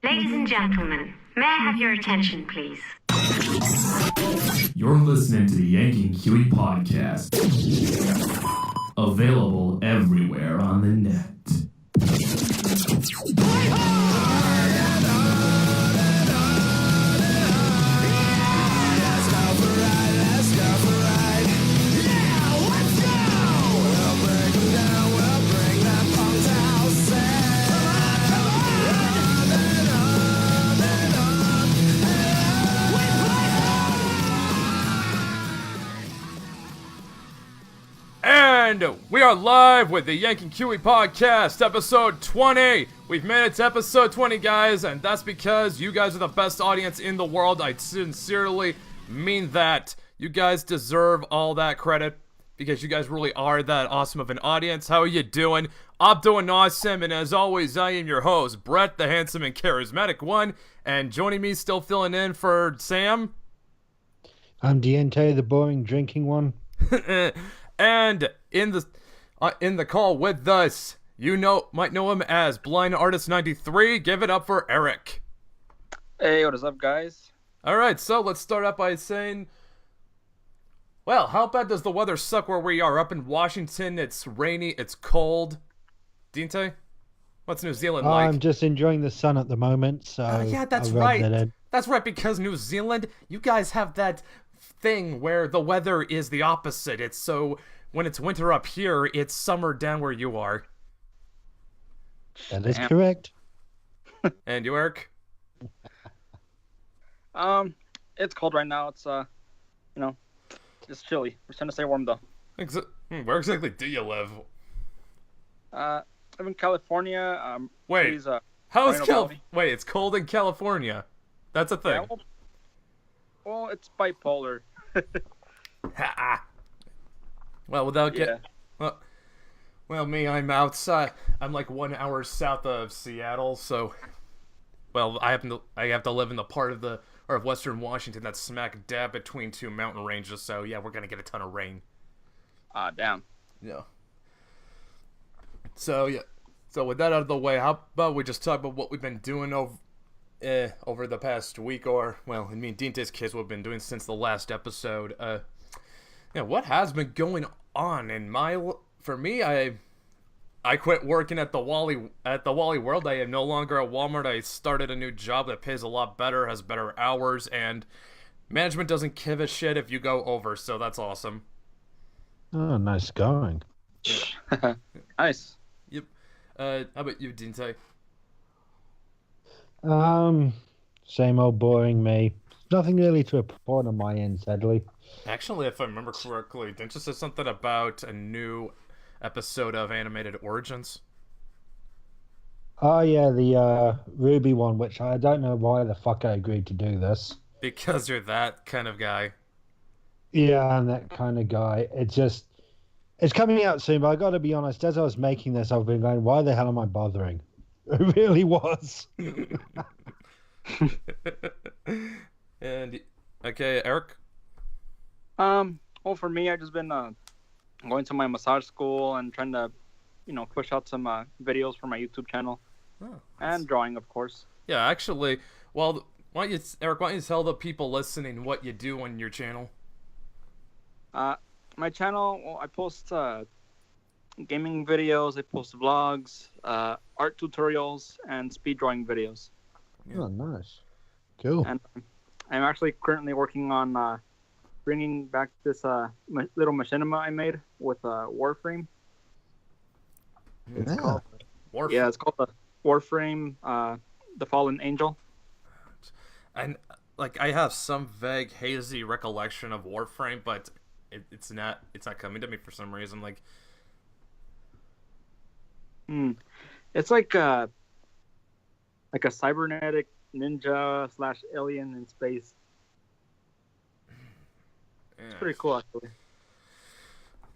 Ladies and gentlemen, may I have your attention, please? You're listening to the Yank and Kiwi podcast. Available everywhere on the net. And we are live with the Yank and Kiwi podcast, episode 20. We've made it to episode 20, guys, and that's because you guys are the best audience in the world. I sincerely mean that. You guys deserve all that credit because you guys really are that awesome of an audience. How are you doing? I'm doing awesome, and as always, I am your host, Brett, the handsome and charismatic one, and joining me, still filling in for Sam. I'm Deantay, the boring drinking one. And in the call with us, might know him as Blind Artist 93. Give it up for Erik. Hey, what is up, guys? All right, so let's start out by saying, well, how bad does the weather suck where we are? Up in Washington, it's rainy, it's cold. Deantay, what's New Zealand like? I'm just enjoying the sun at the moment, so yeah, that's I'll rub right. that in. That's right, because New Zealand, you guys have that thing where the weather is the opposite. It's so when it's winter up here, it's summer down where you are. That is correct. And you, Erik? It's cold right now. It's it's chilly. We're trying to stay warm though. Where exactly do you live? I live in California. Wait, please, how is Rhino Wait, it's cold in California. That's a thing. Yeah, well, it's bipolar. Ha. Well, without getting... Well, me, I'm outside. I'm like 1 hour south of Seattle, so... Well, I have to live in the part of Western Washington that's smack dab between two mountain ranges, so yeah, we're gonna get a ton of rain. Damn. Yeah. So, yeah. So, with that out of the way, how about we just talk about what we've been doing over the past week, or, well, I mean, Deantay's kids what we've been doing since the last episode. What has been going on in for me, I quit working at the Wally World. I am no longer at Walmart. I started a new job that pays a lot better, has better hours, and management doesn't give a shit if you go over, so that's awesome. Oh, nice going. Yeah. Nice. Yep. How about you, Deantay? Same old boring me. Nothing really to report on my end, sadly. Actually, if I remember correctly, didn't you say something about a new episode of Animated Origins? Oh yeah, the Ruby one, which I don't know why the fuck I agreed to do this. Because you're that kind of guy. Yeah, I'm that kind of guy. It's coming out soon, but I got to be honest. As I was making this, I've been going, "Why the hell am I bothering?" It really was. And okay, Erik. Well, for me, I've just been going to my massage school and trying to, push out some videos for my YouTube channel, and drawing, of course. Yeah, actually, well, Erik, why don't you tell the people listening what you do on your channel? My channel, well, I post gaming videos, I post vlogs, art tutorials, and speed drawing videos. Oh, nice. Cool. And I'm actually currently working on bringing back this little machinima I made with Warframe. Yeah. It's called the Warframe, the Fallen Angel. And I have some vague, hazy recollection of Warframe, but it's not coming to me for some reason. It's like a cybernetic ninja / alien in space. It's pretty cool, actually.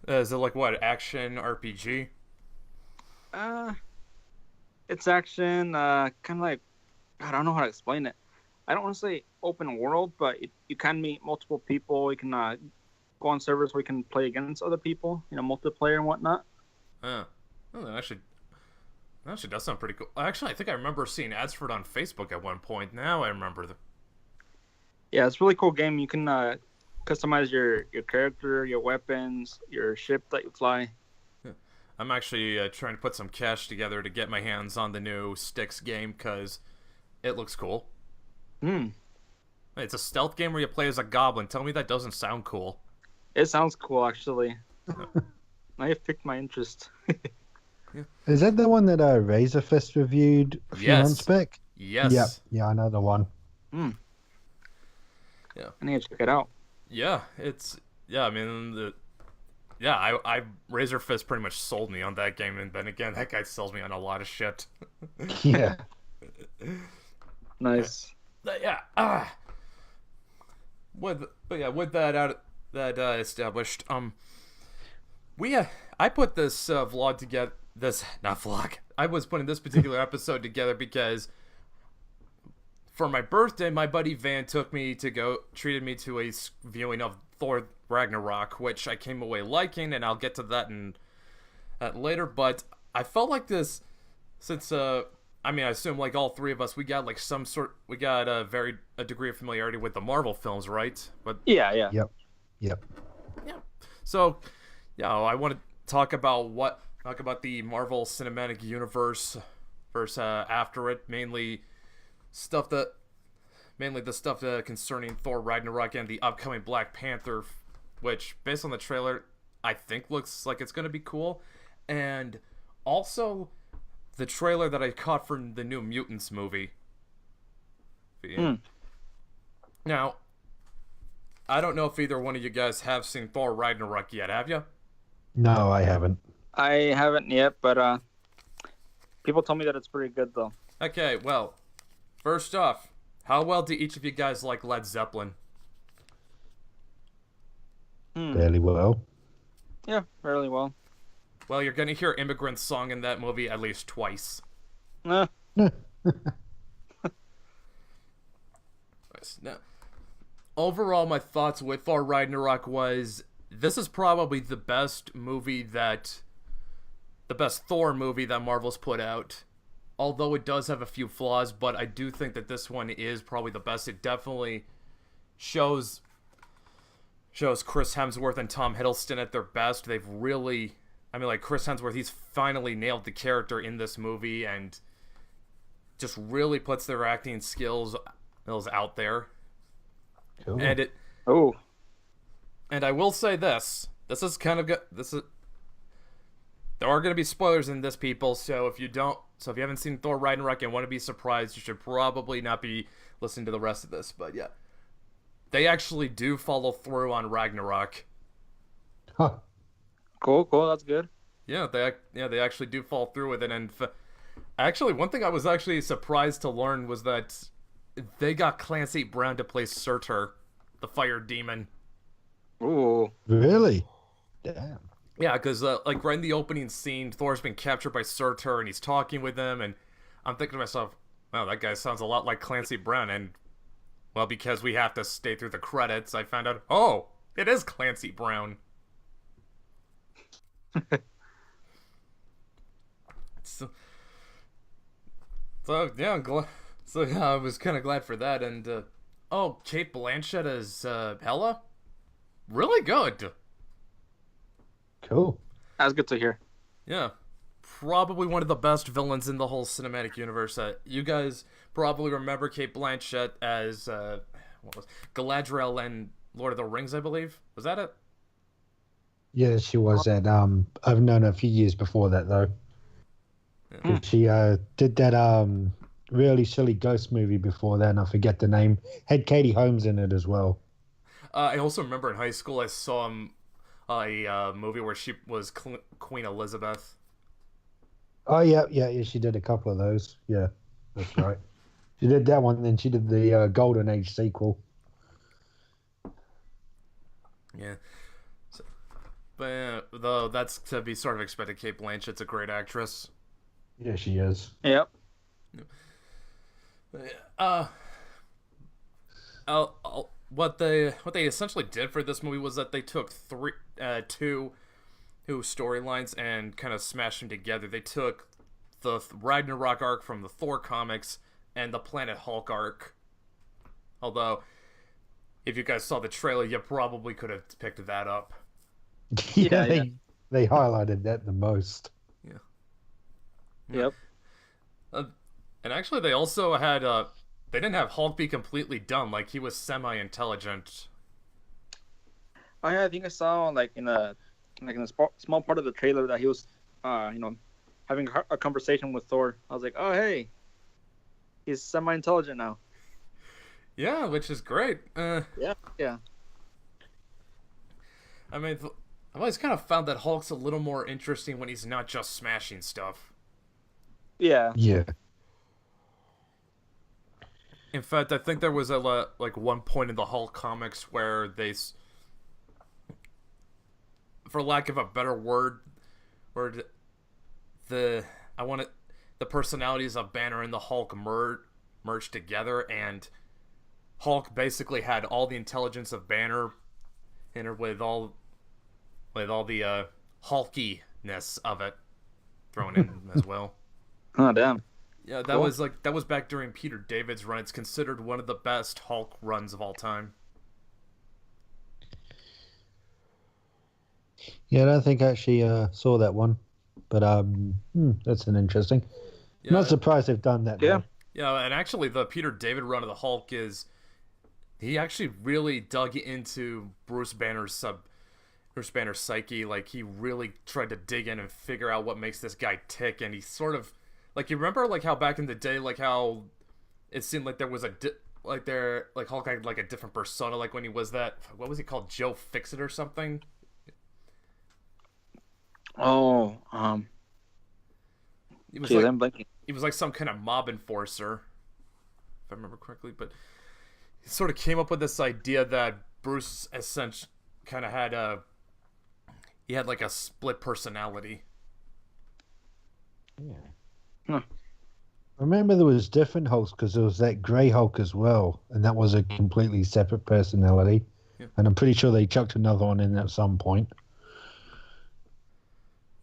Is it like what, action RPG? It's action, kind of like, I don't know how to explain it. I don't want to say open world, but you can meet multiple people. You can go on servers where you can play against other people, multiplayer and whatnot. Oh, actually, Actually, does sound pretty cool. Actually, I think I remember seeing ads for it on Facebook at one point. Now I remember the. Yeah, it's a really cool game. You can customize your character, your weapons, your ship that you fly. I'm actually trying to put some cash together to get my hands on the new Styx game because it looks cool. It's a stealth game where you play as a goblin. Tell me that doesn't sound cool. It sounds cool, actually. Now you've piqued my interest. Is that the one that Razor Fist reviewed a few months back? Yes. Yep. Yeah, I know the one. Yeah. I need to check it out. Yeah, it's... Yeah, I mean... I Razor Fist pretty much sold me on that game, and then again, that guy sells me on a lot of shit. Yeah. Nice. Yeah. With that established, I put this vlog together. I was putting this particular episode together because for my birthday, my buddy Van treated me to a viewing of Thor Ragnarok, which I came away liking, and I'll get to that later. But I felt like this, since I assume like all three of us, we got a degree of familiarity with the Marvel films, right? But Yeah. Yep. yeah. So, I want to talk about the Marvel Cinematic Universe versus after it, mainly the stuff concerning Thor Ragnarok and the upcoming Black Panther, which, based on the trailer, I think looks like it's going to be cool. And also the trailer that I caught from the new Mutants movie. Now, I don't know if either one of you guys have seen Thor Ragnarok yet, have you? No, I haven't. I haven't yet, but people told me that it's pretty good, though. Okay, well, first off, how well do each of you guys like Led Zeppelin? Fairly well. Yeah, fairly well. Well, you're going to hear Immigrant's song in that movie at least twice. Nah. Now, overall, my thoughts with Thor Ragnarok was, this is probably the best Thor movie that Marvel's put out. Although it does have a few flaws, but I do think that this one is probably the best. It definitely shows Chris Hemsworth and Tom Hiddleston at their best. They've really... Chris Hemsworth, he's finally nailed the character in this movie and just really puts their acting skills out there. Cool. And I will say this is kind of good. There are going to be spoilers in this, people, so if you haven't seen Thor Ragnarok and want to be surprised, you should probably not be listening to the rest of this. But yeah, they actually do follow through on Ragnarok. Huh. Cool, that's good. Yeah, they actually do follow through with it. And actually, one thing I was actually surprised to learn was that they got Clancy Brown to play Surtur, the fire demon. Ooh. Really? Damn. Yeah, because right in the opening scene, Thor's been captured by Surtur, and he's talking with him, and I'm thinking to myself, wow, that guy sounds a lot like Clancy Brown, and, well, because we have to stay through the credits, I found out, oh, it is Clancy Brown. So yeah, I was kind of glad for that, and, Kate Blanchett as, Hela? Really good. Cool. That's good to hear. Yeah. Probably one of the best villains in the whole cinematic universe. You guys probably remember Kate Blanchett as Galadriel in Lord of the Rings, I believe. Was that it? Yeah, she was at I've known her a few years before that though. Yeah. She did that really silly ghost movie before that, and I forget the name. Had Katie Holmes in it as well. I also remember in high school I saw a movie where she was Queen Elizabeth. Oh yeah, she did a couple of those. Yeah, that's right. She did that one, then she did the Golden Age sequel. Yeah. But though that's to be sort of expected. Kate Blanchett's a great actress. Yeah, she is. Yep. What they essentially did for this movie was that they took two storylines and kind of smashed them together. They took the Ragnarok arc from the Thor comics and the Planet Hulk arc. Although, if you guys saw the trailer, you probably could have picked that up. Yeah, they highlighted that the most. Yeah. Yep. And actually, they also had they didn't have Hulk be completely dumb. Like, he was semi-intelligent. Oh yeah, I think I saw in a small part of the trailer that he was having a conversation with Thor. I was like, oh hey, he's semi-intelligent now. Yeah, which is great. Yeah. I mean, I've always kind of found that Hulk's a little more interesting when he's not just smashing stuff. Yeah. Yeah. In fact, I think there was one point in the Hulk comics where they, for lack of a better word, where the personalities of Banner and the Hulk merged together, and Hulk basically had all the intelligence of Banner, and with all the hulkiness of it thrown in as well. Oh damn. Yeah, that was back during Peter David's run. It's considered one of the best Hulk runs of all time. Yeah, I don't think I actually saw that one, but that's an interesting. Yeah. Not surprised they've done that. Yeah. Though. Yeah, and actually the Peter David run of the Hulk he actually really dug into Bruce Banner's psyche. Like, he really tried to dig in and figure out what makes this guy tick, and he sort of, like, you remember like how back in the day, like how it seemed like there was Hulk had like a different persona, like when he was what was he called, Joe Fixit or something? Oh, He was I'm blanking. He was like some kind of mob enforcer, if I remember correctly. But he sort of came up with this idea that Bruce essentially kind of had he had like a split personality. Yeah. Huh. I remember there was different Hulks because there was that Grey Hulk as well, and that was a completely separate personality. Yeah. And I'm pretty sure they chucked another one in at some point.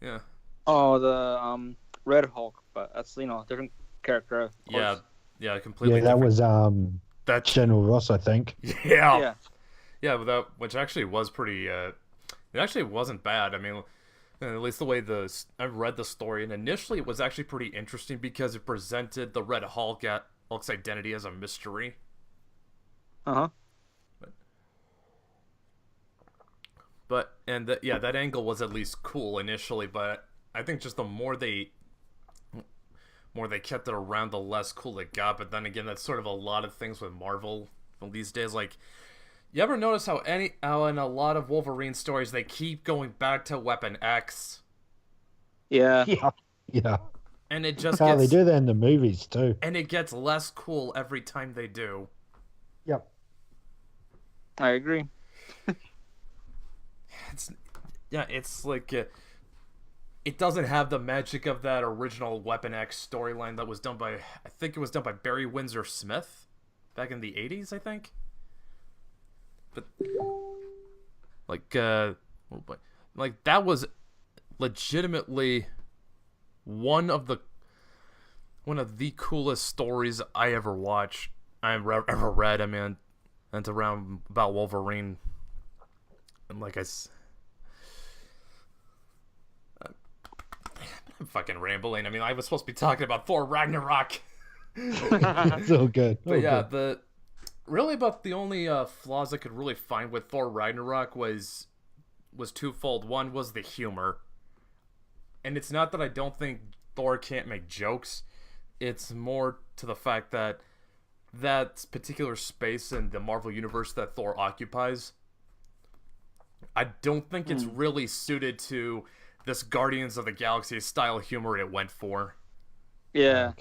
Yeah. Oh, the Red Hulk, but that's a different character. Of course. Yeah, completely. Yeah, that different. was That General Ross, I think. Yeah. But which actually was pretty. It actually wasn't bad. I mean, at least the way I read the story, and initially it was actually pretty interesting because it presented the Red Hulk's identity as a mystery. Uh-huh. That angle was at least cool initially, but I think just the more they kept it around, the less cool it got. But then again, that's sort of a lot of things with Marvel these days. Like, you ever notice how in a lot of Wolverine stories they keep going back to Weapon X? Yeah. Yeah. And it just They do that in the movies too. And it gets less cool every time they do. Yep. I agree. It's like it doesn't have the magic of that original Weapon X storyline that was done by, I think it was done by Barry Windsor Smith back in the 80s, I think. But that was legitimately one of the coolest stories I ever watched. I ever read. I mean, and around about Wolverine. And I'm fucking rambling. I mean, I was supposed to be talking about Thor Ragnarok. It's all good. But yeah, really about the only flaws I could really find with Thor Ragnarok was twofold. One was the humor. And it's not that I don't think Thor can't make jokes. It's more to the fact that particular space in the Marvel Universe that Thor occupies, I don't think it's really suited to this Guardians of the Galaxy style humor it went for. Yeah.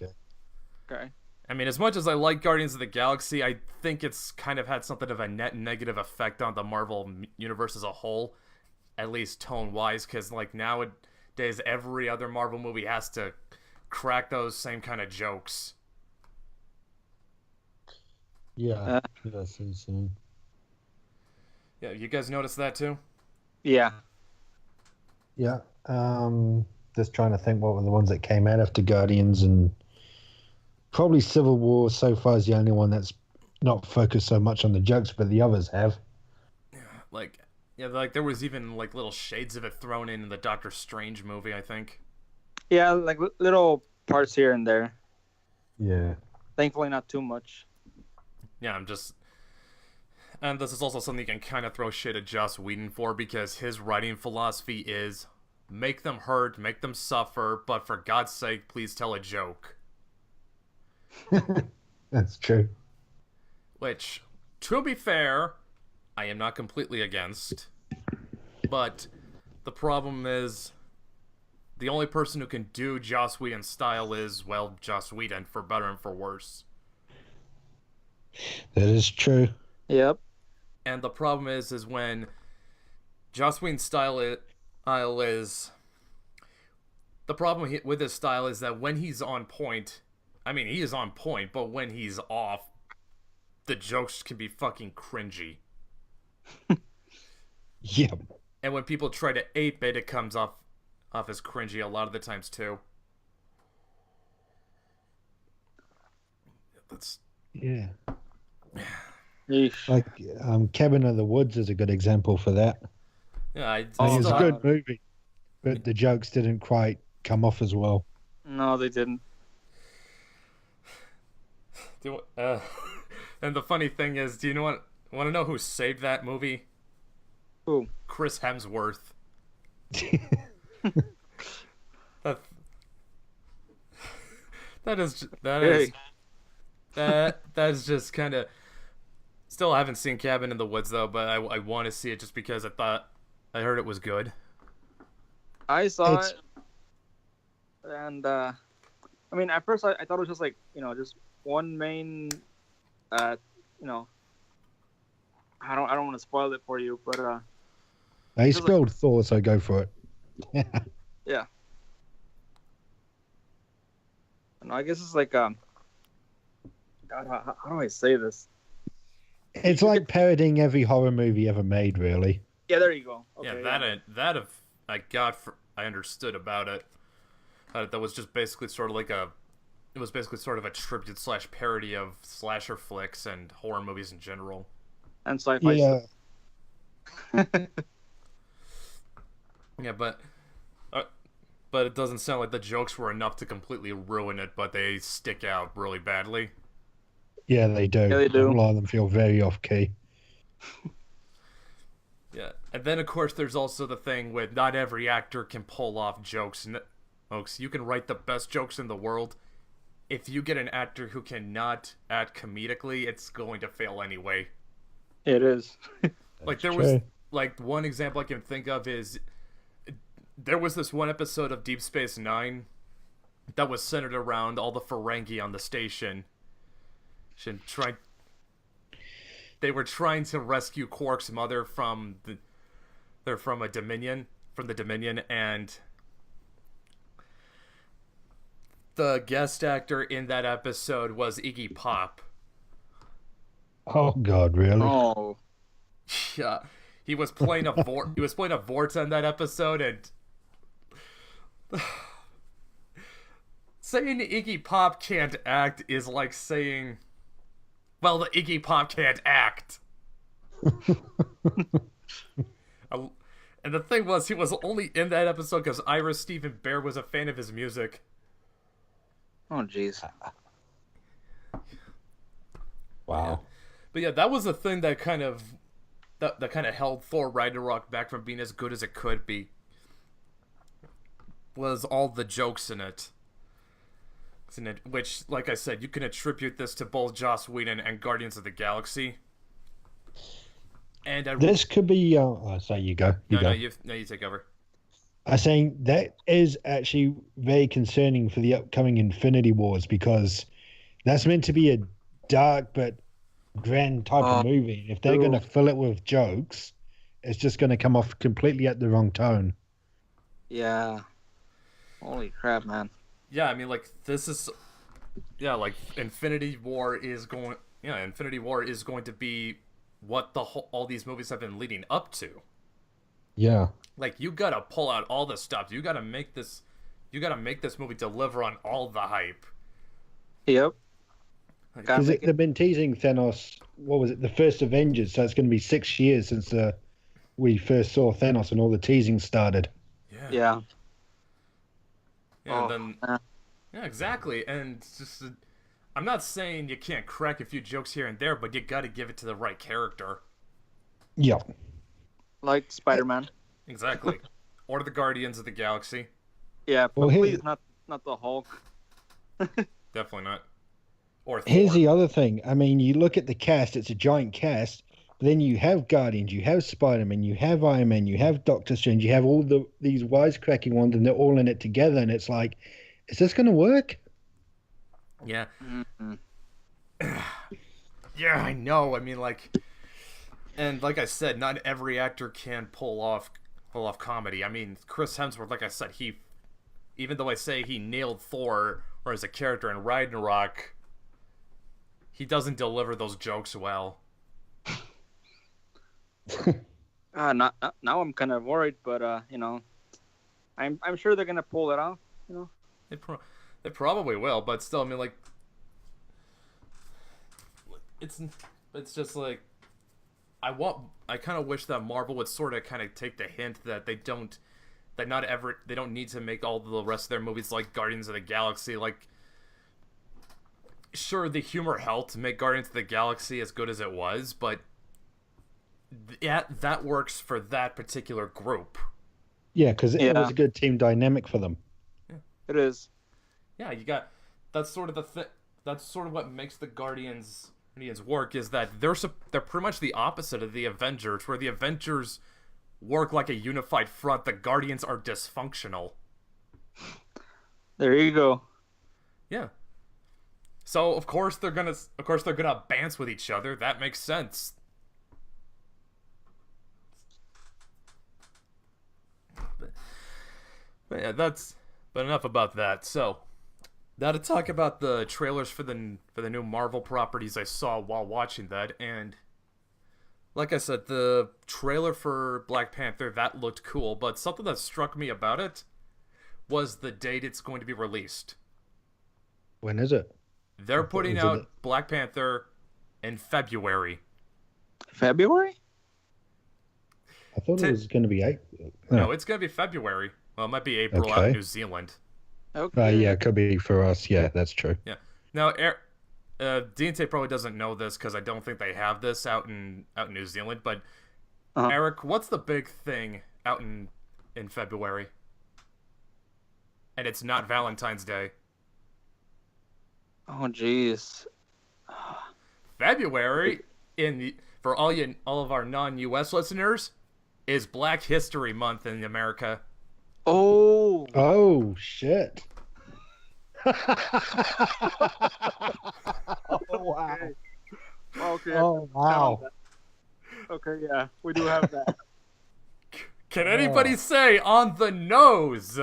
Okay. I mean, as much as I like Guardians of the Galaxy, I think it's kind of had something of a net negative effect on the Marvel Universe as a whole, at least tone-wise, because nowadays every other Marvel movie has to crack those same kind of jokes. Yeah. That's insane. Yeah, you guys notice that too? Yeah. Yeah. just trying to think what were the ones that came out after Guardians, and probably Civil War so far is the only one that's not focused so much on the jokes, but the others have. Like, yeah, like there was even like little shades of it thrown in the Doctor Strange movie, I think. Yeah, like little parts here and there. Yeah. Thankfully, not too much. Yeah, and this is also something you can kind of throw shit at Joss Whedon for, because his writing philosophy is make them hurt, make them suffer, but for God's sake, please tell a joke. That's true. Which, to be fair, I am not completely against. But the problem is, the only person who can do Joss Whedon's style is, well, Joss Whedon, for better and for worse. That is true. Yep. And the problem is when Joss Whedon's style is... The problem with his style is that when he's on point... I mean, he is on point, but when he's off, the jokes can be fucking cringy. Yep. And when people try to ape it, it comes off as cringy a lot of the times, too. That's... Yeah. Yeesh. Like, Cabin in the Woods is a good example for that. Yeah, It was a good movie, but the jokes didn't quite come off as well. No, they didn't. And the funny thing is, do you want to know who saved that movie? Who? Chris Hemsworth. That's just kind of. Still haven't seen Cabin in the Woods though, but I want to see it just because I heard it was good. I saw it, and I mean, at first I thought it was just like just one main, I don't want to spoil it for you, but He spelled Thor, so go for it. yeah. No, I guess it's like God, how do I say this? It's like parodying every horror movie ever made, really. Yeah, there you go. Okay, yeah, I understood about it. That was just basically sort of like it was basically sort of a tribute / parody of slasher flicks and horror movies in general. And sci-fi Yeah. stuff. Yeah, but it doesn't sound like the jokes were enough to completely ruin it, but they stick out really badly. Yeah, they do. Yeah, they do. A lot of them feel very off-key. Yeah, and then of course there's also the thing with not every actor can pull off jokes. Folks, you can write the best jokes in the world. If you get an actor who cannot act comedically, it's going to fail anyway. It is. Like there was like one example I can think of is there was this one episode of Deep Space Nine that was centered around all the Ferengi on the station. They were trying to rescue Quark's mother from the Dominion, and the guest actor in that episode was Iggy Pop. Oh God, really? Oh. Yeah, he was playing a Vorta in that episode, and saying Iggy Pop can't act is like saying, well, the Iggy Pop can't act. And the thing was, he was only in that episode because Ira Stephen Bear was a fan of his music. Oh, jeez. Wow. But yeah, that was the thing that kind of held Thor Ragnarok back from being as good as it could be. Was all the jokes in it. Which, like I said, you can attribute this to both Joss Whedon and Guardians of the Galaxy. And this could be. So you go. No, you take over. I'm saying that is actually very concerning for the upcoming Infinity Wars, because that's meant to be a dark but grand type of movie. If they're going to fill it with jokes, it's just going to come off completely at the wrong tone. Yeah. Holy crap, man. Yeah, I mean, like, this is... Yeah, like, Infinity War is going to be what all these movies have been leading up to. Yeah. Like, you gotta pull out all the stops. You gotta make this you gotta make this movie deliver on all the hype. Yep. Because they've been teasing Thanos. What was it? The first Avengers. So it's going to be 6 years since we first saw Thanos and all the teasing started. Yeah. And then, yeah, exactly. And it's just, I'm not saying you can't crack a few jokes here and there, but you got to give it to the right character. Yeah. Like Spider-Man. Exactly. Or the Guardians of the Galaxy. Yeah, but please not the Hulk. Definitely not. Or Thor. Here's the other thing. I mean, you look at the cast; it's a giant cast. But then you have Guardians, you have Spider-Man, you have Iron Man, you have Doctor Strange, you have all these wisecracking ones, and they're all in it together. And it's like, is this going to work? Yeah. Yeah, I know. I mean, like, and like I said, not every actor can pull off comedy. I mean, Chris Hemsworth, like I said, even though I say he nailed Thor or as a character in Ragnarok, he doesn't deliver those jokes well. Now I'm kind of worried, but I'm sure they're gonna pull it off. They probably will, but still, I mean, like, it's just like I kind of wish that Marvel would sort of kind of take the hint that they don't need to make all the rest of their movies like Guardians of the Galaxy. Like, sure, the humor helped make Guardians of the Galaxy as good as it was, but yeah, that works for that particular group. Yeah, because it was a good team dynamic for them. Yeah. It is. Yeah, that's sort of that's sort of what makes the Guardians work, is that they're pretty much the opposite of the Avengers, where the Avengers work like a unified front. The Guardians are dysfunctional. There you go. Yeah. So of course they're gonna bounce with each other. That makes sense. But yeah, but enough about that. So now to talk about the trailers for the new Marvel properties I saw while watching that, and like I said, the trailer for Black Panther, that looked cool, but something that struck me about it was the date it's going to be released. When is it? They're putting out Black Panther in February. February? I thought it was going to be April. No, it's going to be February. Well, it might be April out in New Zealand. Okay. Yeah, it could be for us. Yeah, that's true. Yeah. Now, Deantay probably doesn't know this because I don't think they have this out in New Zealand. But Erik, what's the big thing out in February? And it's not Valentine's Day. Oh, jeez. February for all of our non-US listeners is Black History Month in America. Oh shit. Oh wow. Okay. Oh wow. Okay, yeah, we do have that. Can anybody say on the nose?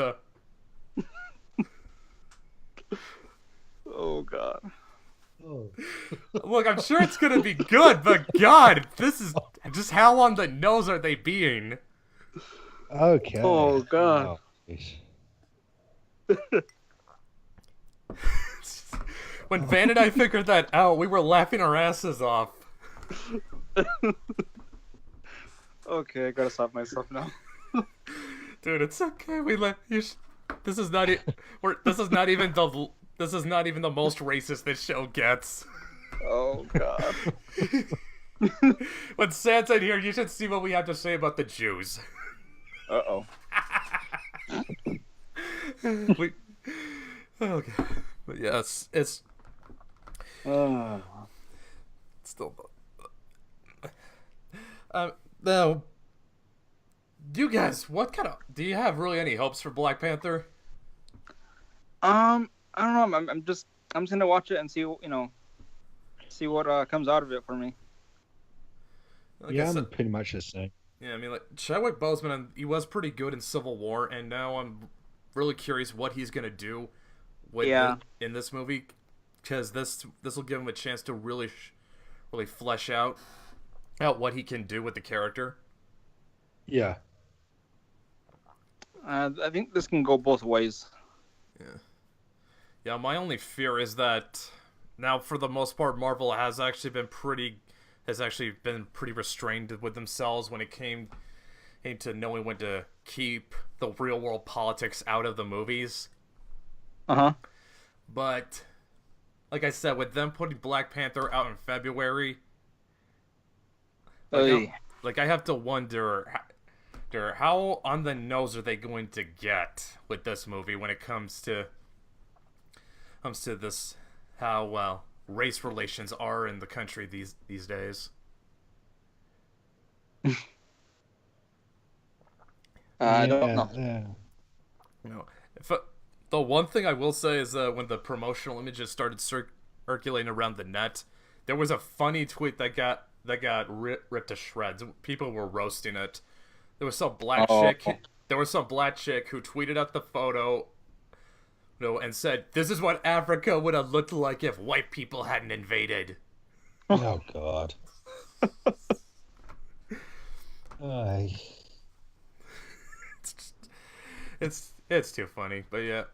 Oh god. Oh. Look, I'm sure it's gonna be good, but God, this is just how on the nose are they being? Okay. Oh god. Oh, When Van and I figured that out, we were laughing our asses off. Okay, I gotta stop myself now. Dude, it's okay. This is not even the most racist this show gets. Oh god. When Sam's in here, you should see what we have to say about the Jews. Uh-oh. Okay. But yes, it's still. Now, you guys, do you have really any hopes for Black Panther? I don't know. I'm just gonna watch it and see what comes out of it for me. Like yeah, I'm pretty much the same. Yeah, I mean, like, Chadwick Boseman, he was pretty good in Civil War, and now I'm really curious what he's gonna do in this movie, because this will give him a chance to really flesh out what he can do with the character. Yeah. I think this can go both ways. Yeah, my only fear is that now, for the most part, Marvel has actually been pretty restrained with themselves when it came to knowing when to keep the real world politics out of the movies. But like I said, with them putting Black Panther out in February, I have to wonder how on the nose are they going to get with this movie when it comes to this, how race relations are in the country these days. I don't know. Yeah. The one thing I will say is when the promotional images started circulating around the net, there was a funny tweet that got ripped to shreds. People were roasting it. There was some black chick. There was some black chick who tweeted out the photo, and said, "This is what Africa would have looked like if white people hadn't invaded." Oh God. Aye. It's too funny, but yeah.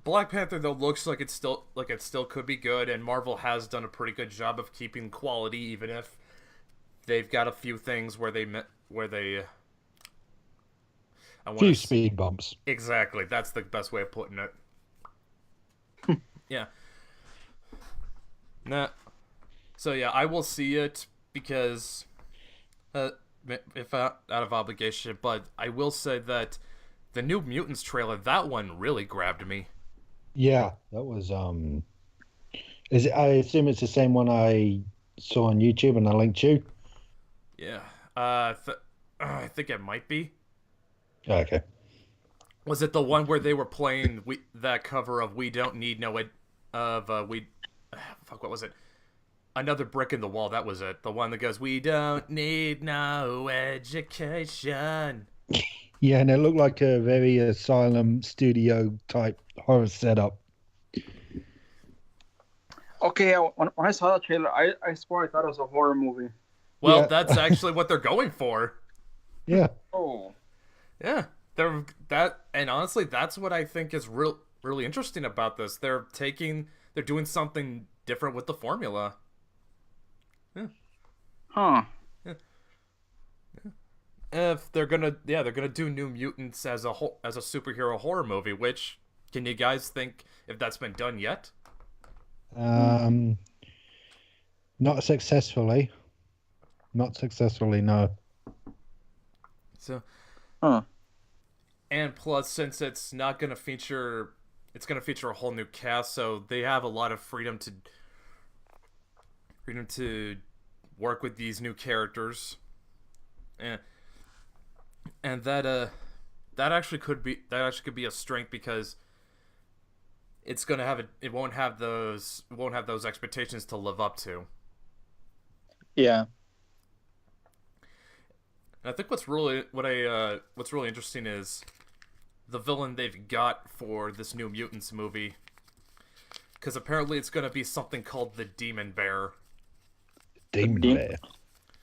Black Panther though looks like it still could be good, and Marvel has done a pretty good job of keeping quality, even if they've got a few things where they few speed bumps. Exactly, that's the best way of putting it. Yeah. So yeah, I will see it because, if out of obligation, but I will say that the new Mutants trailer, that one really grabbed me. Yeah, that was Is it? I assume it's the same one I saw on YouTube and I linked you. Yeah. I think it might be. Okay. Was it the one where they were playing that cover of "We Don't Need No what was it? Another Brick in the Wall. That was it. The one that goes, "We don't need no education." Yeah, and it looked like a very Asylum studio type horror setup. Okay, when I saw the trailer, I swore I thought it was a horror movie. Well, Yeah. that's actually what they're going for. Yeah. Oh. Yeah, and honestly, that's what I think is really interesting about this. They're doing something different with the formula. Yeah. Huh. If they're gonna do New Mutants as a superhero horror movie. Which, can you guys think if that's been done yet? Not successfully. Not successfully, no. So. Huh. And plus, since it's gonna feature a whole new cast, so they have a lot of freedom to work with these new characters, and that actually could be a strength because it won't have those expectations to live up to. Yeah. And I think what's really interesting is the villain they've got for this New Mutants movie, because apparently it's going to be something called the Demon Bear. Demon Bear.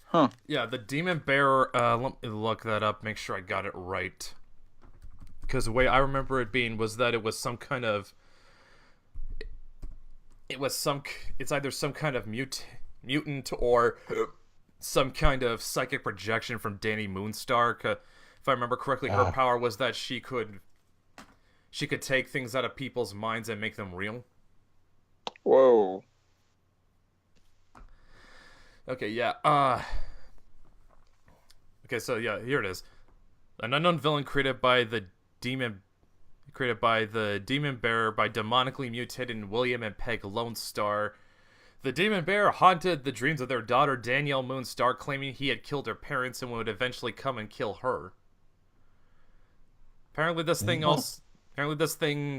Huh. Yeah, the Demon Bear. Let me look that up. Make sure I got it right. Because the way I remember it being was that it was some kind of. It's either some kind of mutant or some kind of psychic projection from Danny Moonstar. If I remember correctly, her power was that she could take things out of people's minds and make them real. Whoa. Okay, yeah. Okay, so yeah, here it is. An unknown villain created by the Demon Bear by demonically mutated William and Peg Lone Star. The Demon Bear haunted the dreams of their daughter Danielle Moonstar, claiming he had killed her parents and would eventually come and kill her. Apparently this thing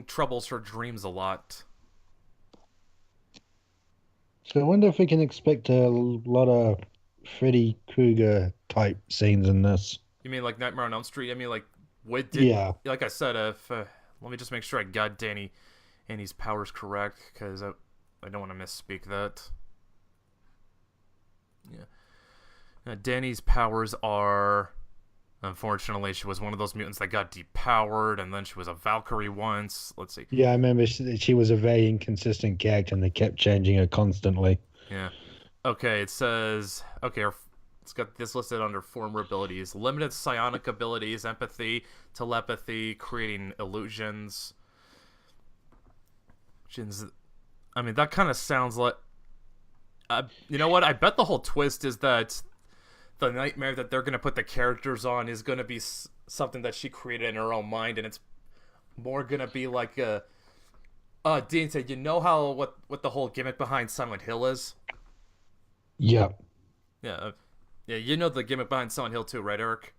troubles her dreams a lot. So I wonder if we can expect a lot of Freddy Krueger type scenes in this. You mean like Nightmare on Elm Street? I mean, like, like I said, let me just make sure I got Annie's powers correct, because I don't want to misspeak that. Yeah. Danny's powers are Unfortunately, she was one of those mutants that got depowered, and then she was a Valkyrie once. Let's see. Yeah, I remember she was a very inconsistent character, and they kept changing her constantly. Yeah. Okay, it says... Okay, it's got this listed under former abilities. Limited psionic abilities, empathy, telepathy, creating illusions. I mean, that kind of sounds like... you know what? I bet the whole twist is that the nightmare that they're going to put the characters on is going to be something that she created in her own mind, and it's more going to be like a... Deantay, you know how what the whole gimmick behind Silent Hill is? Yeah. Yeah, yeah, you know the gimmick behind Silent Hill too, right, Eric?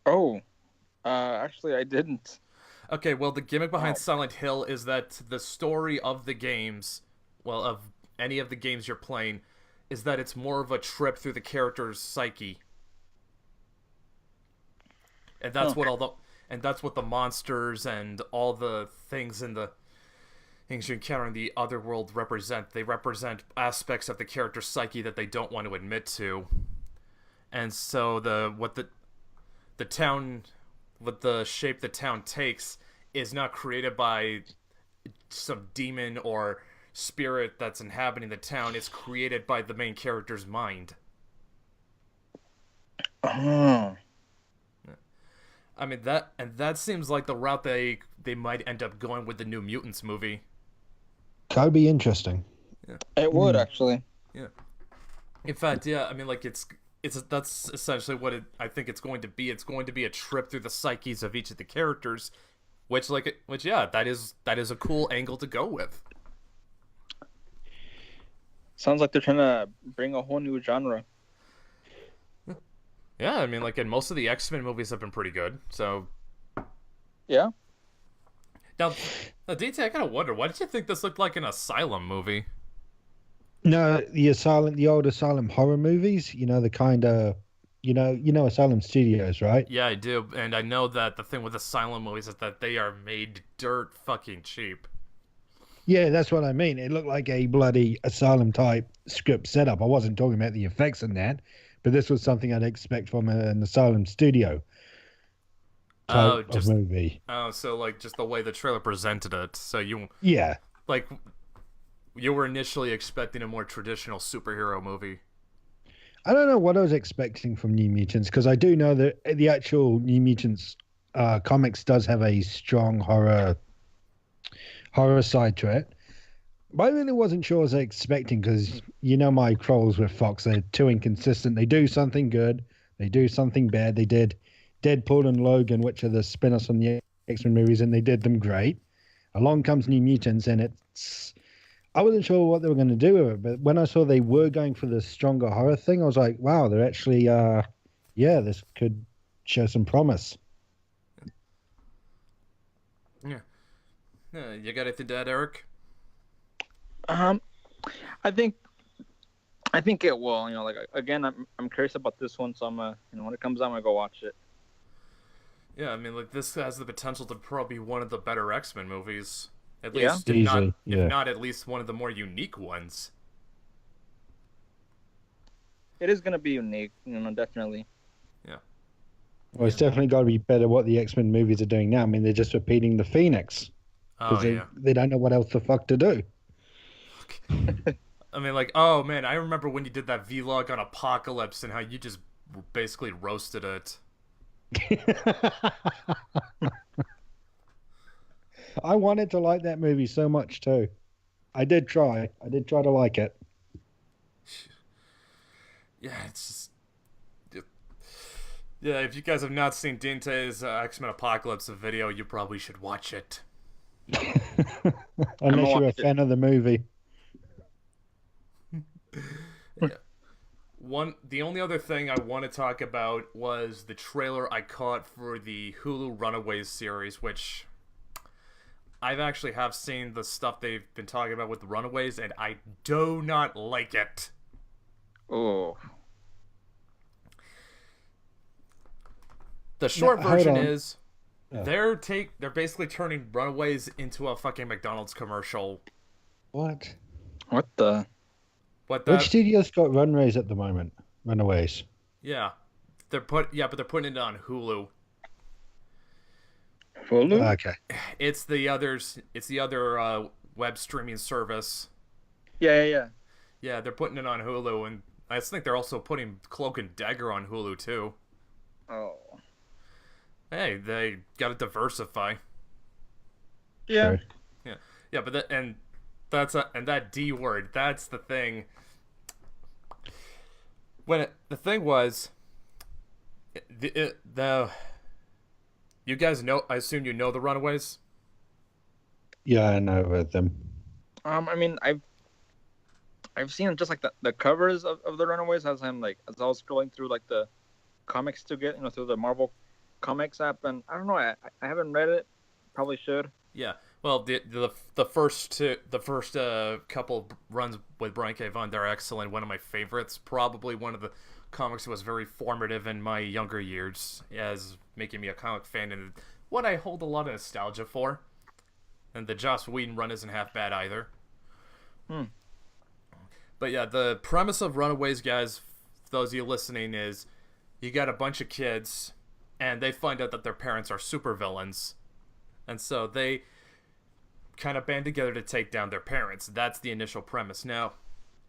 Oh, actually, I didn't. Okay, well, the gimmick behind Silent Hill is that the story of the games, well, of any of the games you're playing, is that it's more of a trip through the character's psyche. And that's what the monsters and all the things you encounter in the other world represent. They represent aspects of the character's psyche that they don't want to admit to. And so the shape the town takes is not created by some demon or spirit that's inhabiting the town. It's created by the main character's mind. Oh. I mean, that seems like the route they might end up going with the New Mutants movie. That would be interesting. Yeah. It would, actually. Yeah. In fact, yeah, I mean, like, that's essentially what I think it's going to be. It's going to be a trip through the psyches of each of the characters, which yeah, that is a cool angle to go with. Sounds like they're trying to bring a whole new genre. Yeah, I mean, like, and most of the X-Men movies have been pretty good, so... Yeah? Now Deantay, I kind of wonder, why did you think this looked like an Asylum movie? No, the old Asylum horror movies, you know, the kind of, you know Asylum Studios, right? Yeah, I do, and I know that the thing with Asylum movies is that they are made dirt fucking cheap. Yeah, that's what I mean. It looked like a bloody Asylum type script setup. I wasn't talking about the effects in that, but this was something I'd expect from an Asylum studio type of movie. Oh, so like just the way the trailer presented it. So you were initially expecting a more traditional superhero movie. I don't know what I was expecting from New Mutants, because I do know that the actual New Mutants comics does have a strong horror side to it. But I really wasn't sure what I was expecting, because you know my trolls with Fox, they're too inconsistent. They do something good, they do something bad. They did Deadpool and Logan, which are the spin-offs from the X-Men movies, and they did them great. Along comes New Mutants, and I wasn't sure what they were going to do with it, but when I saw they were going for the stronger horror thing, I was like, wow, they're actually, this could show some promise. Yeah. You got anything to add, Eric? I think it will. You know, like, again, I'm curious about this one, so I'm when it comes out, I'm gonna go watch it. Yeah, I mean, like, this has the potential to probably be one of the better X-Men movies. At Yeah? least, Easily, if not at least one of the more unique ones. It is gonna be unique, definitely. Yeah. Well, it's definitely got to be better what the X-Men movies are doing now. I mean, they're just repeating the Phoenix. Oh, yeah. They don't know what else the fuck to do. I mean, like, oh, man, I remember when you did that vlog on Apocalypse and how you just basically roasted it. I wanted to like that movie so much, too. I did try to like it. Yeah, it's just... Yeah, if you guys have not seen Deantay's X-Men Apocalypse video, you probably should watch it. Unless you're a fan of the movie. Yeah. The only other thing I want to talk about was the trailer I caught for the Hulu Runaways series, which I've actually have seen the stuff they've been talking about with the Runaways, and I do not like it. Oh. The short version is they're basically turning Runaways into a fucking McDonald's commercial. What? What the? Which studio's got Runaways at the moment? Runaways. Yeah. they're putting it on Hulu. Hulu? Okay. It's the other web streaming service. Yeah. Yeah, they're putting it on Hulu, and I think they're also putting Cloak and Dagger on Hulu too. Oh. Hey, they gotta diversify. Yeah. True. Yeah, but that D word, that's the thing. The thing was, you guys know. I assume you know the Runaways. Yeah, I know of them. I mean, I've seen just like the covers of the Runaways as I was scrolling through like the comics to get through the Marvel Comics app, and I don't know, I haven't read it. Probably should. Yeah. Well, the first couple runs with Brian K. Vaughan, they're excellent. One of my favorites. Probably one of the comics that was very formative in my younger years, as making me a comic fan, and what I hold a lot of nostalgia for. And the Joss Whedon run isn't half bad either. But yeah, the premise of Runaways, guys, for those of you listening, is you got a bunch of kids, and they find out that their parents are supervillains. And so they kind of band together to take down their parents. That's the initial premise. Now,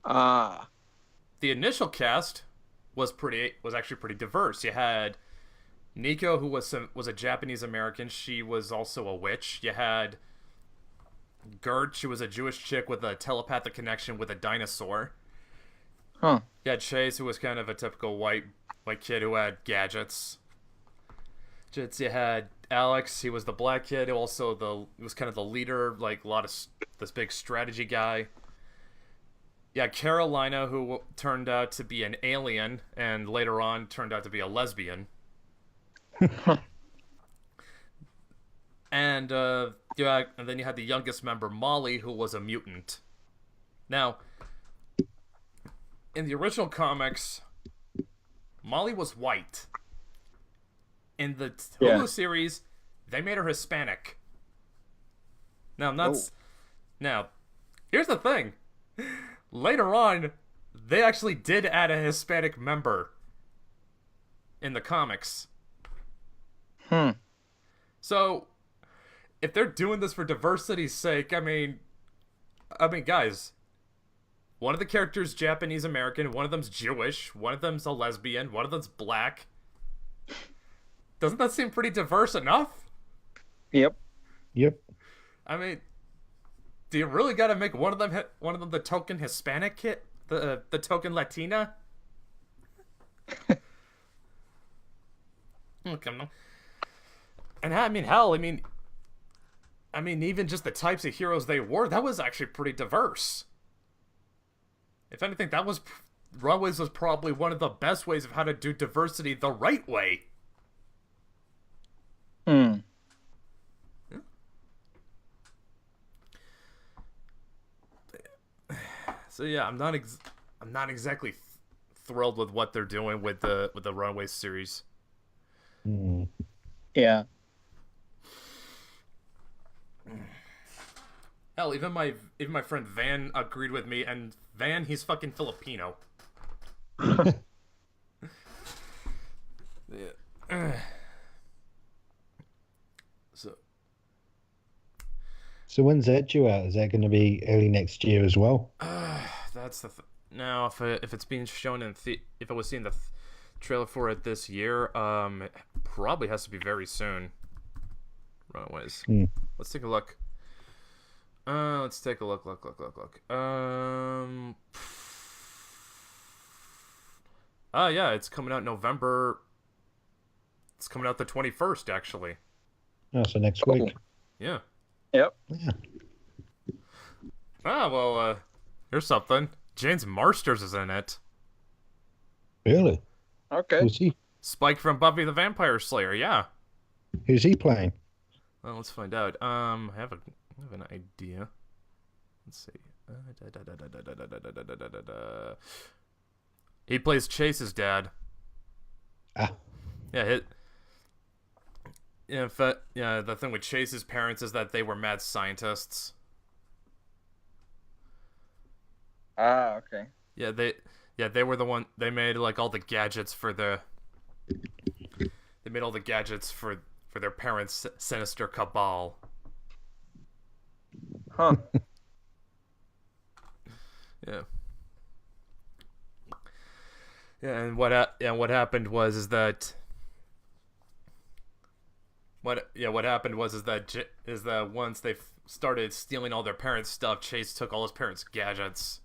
the initial cast was actually pretty diverse. You had Nico, who was a Japanese American. She was also a witch. You had Gert. She was a Jewish chick with a telepathic connection with a dinosaur. Huh. You had Chase, who was kind of a typical white kid who had gadgets. You had Alex. He was the black kid. He was kind of the leader, like a lot of this big strategy guy. Yeah, Carolina, who turned out to be an alien and later on turned out to be a lesbian. And then you had the youngest member, Molly, who was a mutant. Now, in the original comics, Molly was white. In the Hulu series, they made her Hispanic. Now, here's the thing. Later on, they actually did add a Hispanic member in the comics. So, if they're doing this for diversity's sake, I mean, guys, one of the characters is Japanese American, one of them's Jewish, one of them's a lesbian, one of them's black. Doesn't that seem pretty diverse enough? Yep. I mean, do you really got to make one of them the token Hispanic kid, the token Latina? Okay. And I mean, hell, I mean, even just the types of heroes they were, that was actually pretty diverse. If anything, Runaways was probably one of the best ways of how to do diversity the right way. So yeah, I'm not exactly thrilled with what they're doing with the Runaways series. Yeah. Hell, even my friend Van agreed with me, and Van, he's fucking Filipino. Yeah. So when's that due out? Is that going to be early next year as well? That's the now if it's being shown if I was seeing the trailer for it this year, it probably has to be very soon. Runaways. Let's take a look. Let's take a look. Yeah, it's coming out November. It's coming out the 21st, actually. Oh, so next week. Yeah. Yep. Yeah. Well, here's something. James Marsters is in it. Really? Okay. Who's he? Spike from Buffy the Vampire Slayer, yeah. Who's he playing? Well, let's find out. I have an idea. Let's see. He plays Chase's dad. Ah. Yeah, the thing with Chase's parents is that they were mad scientists. Okay. Yeah, they were the one. They made like all the gadgets for the They made all the gadgets for their parents' sinister cabal. Huh. Yeah. Yeah, and what happened was is that once they started stealing all their parents' stuff, Chase took all his parents' gadgets.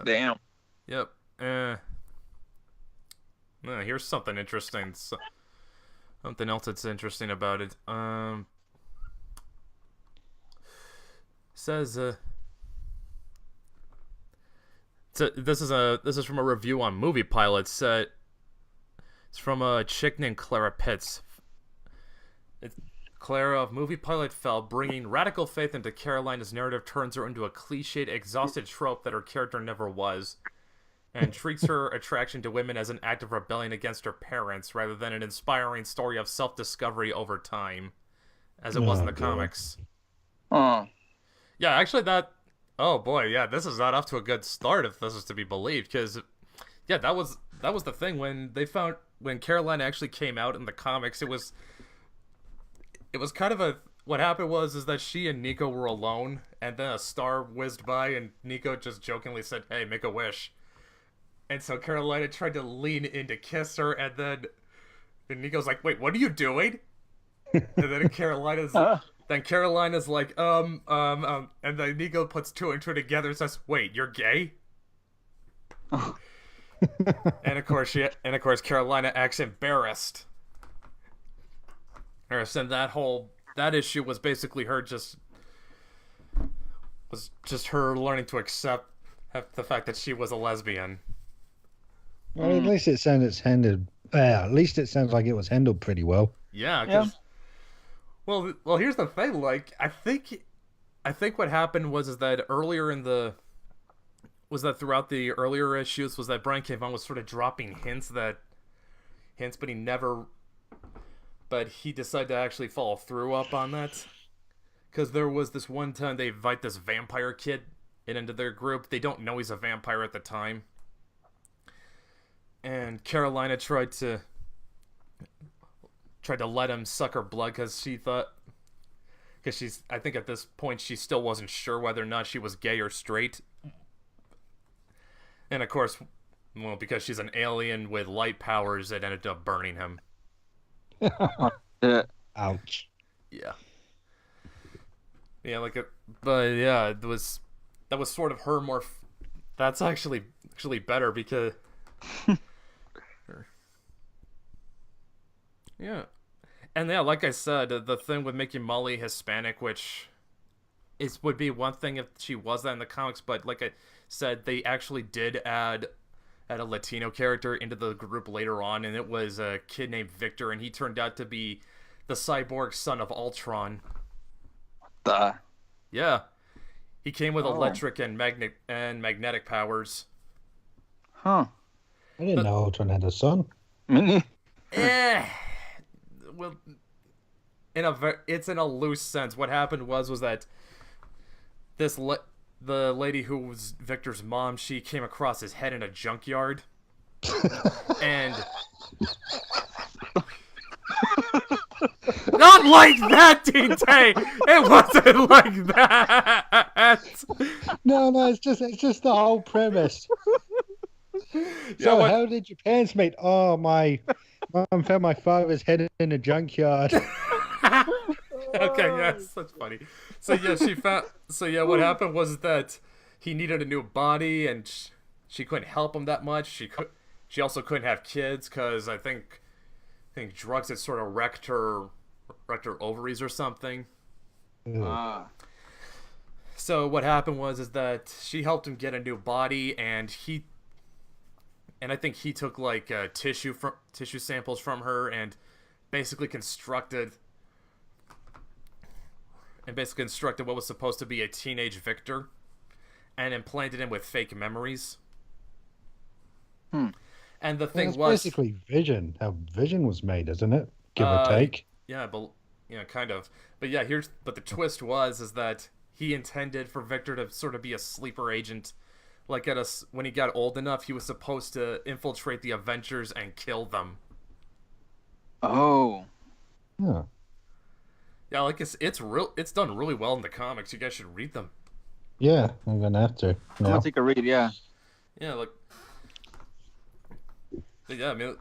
Damn. Yep. Here's something interesting. Something else that's interesting about it. Says so this is from a review on Movie Pilots. It's from a chick named Clara Pitts. Clara of Movie Pilot fell, bringing radical faith into Carolina's narrative turns her into a cliched, exhausted trope that her character never was, and treats her attraction to women as an act of rebellion against her parents, rather than an inspiring story of self-discovery over time, as it was in the comics. Oh. Yeah, actually oh boy, yeah, this is not off to a good start if this is to be believed, because, yeah, that was the thing when Carolina actually came out in the comics. It was kind of what happened was that she and Nico were alone, and then a star whizzed by, and Nico just jokingly said, "Hey, make a wish." And so Carolina tried to lean in to kiss her, and then Nico's like, "Wait, what are you doing?" And then Carolina's like, and then Nico puts two and two together and says, "Wait, you're gay?" and of course Carolina acts embarrassed. And that issue was basically her just her learning to accept the fact that she was a lesbian. Well, at least it sounds like it was handled pretty well. Yeah, because well, here's the thing. Like, I think what happened was that throughout the earlier issues was that Brian K. Vaughan was sort of dropping hints, but he decided to actually follow through up on that. Because there was this one time they invite this vampire kid into their group. They don't know he's a vampire at the time. And Carolina tried to let him suck her blood because I think at this point she still wasn't sure whether or not she was gay or straight. And of course, well, because she's an alien with light powers, it ended up burning him. Ouch. Yeah. Yeah, that was sort of her more. That's actually better because. Yeah, and yeah, like I said, the thing with making Molly Hispanic, which would be one thing if she was that in the comics, but like I said, they actually did add a Latino character into the group later on, and it was a kid named Victor, and he turned out to be the cyborg son of Ultron. Yeah, he came with electric and magnetic powers. Huh. I didn't know Ultron had a son. Well, it's in a loose sense. What happened was that the lady who was Victor's mom, she came across his head in a junkyard, and not like that, Deantay. It wasn't like that. No, it's just the whole premise. So how did your parents meet? Oh, my mom found my father's head in a junkyard. Okay, yes, that's funny. So yeah, what happened was that he needed a new body, and she couldn't help him that much. She also couldn't have kids because I think drugs had sort of wrecked her ovaries or something. So what happened was that she helped him get a new body, and I think he took like tissue samples from her and basically constructed what was supposed to be a teenage Victor, and implanted him with fake memories. And the thing was basically Vision, how Vision was made, isn't it? Give or take. Yeah, but kind of. But yeah, the twist is that he intended for Victor to sort of be a sleeper agent like when he got old enough, he was supposed to infiltrate the Avengers and kill them. Oh. Yeah. Yeah, like it's done really well in the comics. You guys should read them. Yeah, I'm gonna have to. I'm gonna take a read. Yeah. Yeah, like. Yeah, I mean.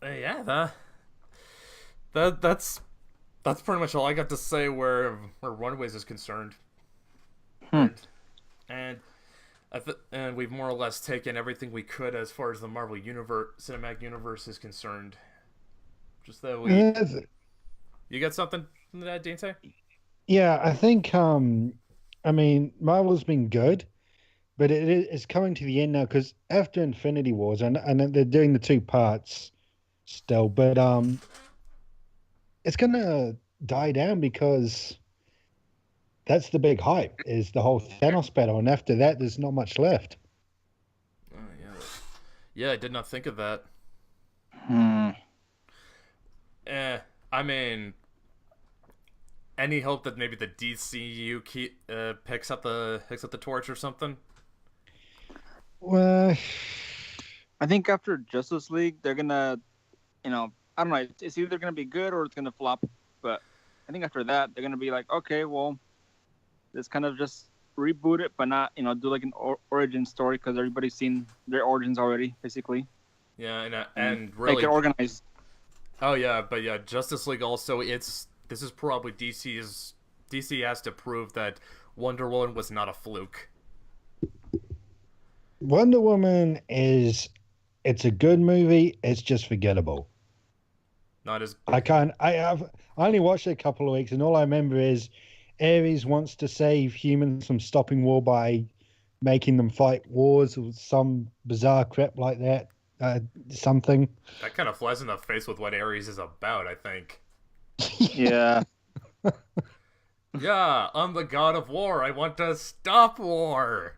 Yeah, that's pretty much all I got to say where Runaways is concerned. And we've more or less taken everything we could as far as the Marvel Cinematic Universe is concerned. Just that you got something from that, Deantay? Yeah, I think I mean, Marvel's been good, but it's coming to the end now because after Infinity Wars, and they're doing the 2 parts still, but it's gonna die down because that's the big hype, is the whole Thanos battle, and after that, there's not much left. Oh yeah, I did not think of that. I mean, any hope that maybe the DCU picks up the torch or something? Well, I think after Justice League, they're gonna, I don't know. It's either gonna be good or it's gonna flop. But I think after that, they're gonna be like, okay, well, let's kind of just reboot it, but not, do like an origin story because everybody's seen their origins already, basically. Yeah, and really make it organized. Oh yeah, but yeah, Justice League also. This is probably DC has to prove that Wonder Woman was not a fluke. Wonder Woman it's a good movie. It's just forgettable. Not as I only watched it a couple of weeks, and all I remember is Ares wants to save humans from stopping war by making them fight wars or some bizarre crap like that. Something that kind of flies in the face with what Ares is about, I think. Yeah. Yeah, I'm the god of war. I want to stop war.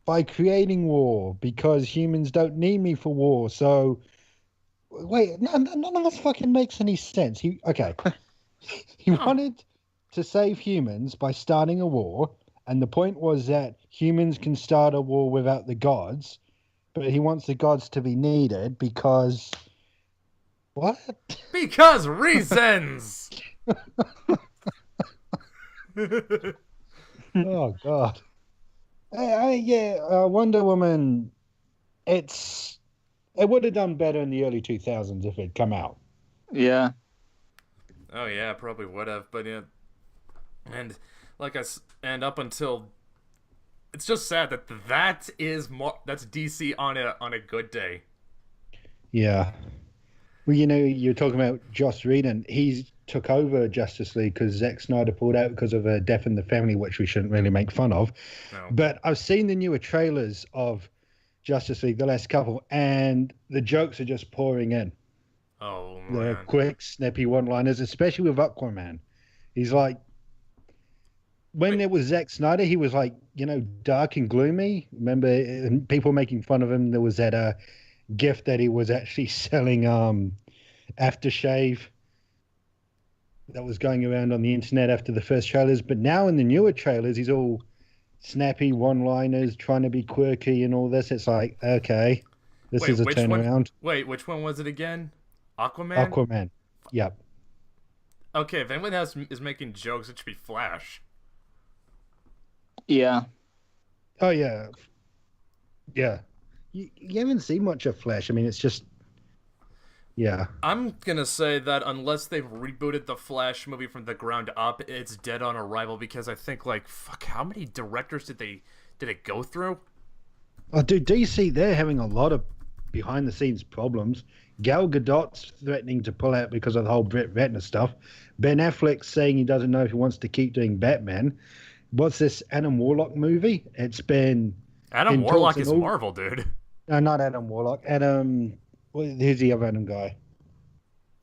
By creating war, because humans don't need me for war. So, wait, none of this fucking makes any sense. He wanted to save humans by starting a war, and the point was that humans can start a war without the gods, but he wants the gods to be needed because... What? Because reasons! Oh, God. Wonder Woman, it would have done better in the early 2000s if it had come out. Yeah. Oh, yeah, probably would have, but yeah. And up until... It's just sad that's DC on a good day. Yeah. Well, you're talking about Joss Whedon. He took over Justice League because Zack Snyder pulled out because of a death in the family, which we shouldn't really make fun of. No. But I've seen the newer trailers of Justice League, the last couple, and the jokes are just pouring in. Oh, man. The quick, snappy one-liners, especially with Aquaman. He's like, when there was Zack Snyder, he was like, dark and gloomy. Remember, people making fun of him. There was that gift that he was actually selling aftershave that was going around on the internet after the first trailers. But now in the newer trailers, he's all snappy one-liners, trying to be quirky and all this. It's like, okay, this is a turnaround. Which one was it again? Aquaman? Aquaman. Yep. Okay, if anyone is making jokes, it should be Flash. Yeah. Oh, yeah. Yeah. You haven't seen much of Flash. I mean, it's just... Yeah. I'm gonna say that unless they've rebooted the Flash movie from the ground up, it's dead on arrival because I think, how many directors did it go through? Oh, dude, DC, they're having a lot of behind-the-scenes problems. Gal Gadot's threatening to pull out because of the whole Brett Ratner stuff. Ben Affleck's saying he doesn't know if he wants to keep doing Batman. What's this Adam Warlock movie? It's been... Adam Warlock is Marvel, dude. No, not Adam Warlock. Who's the other Adam guy?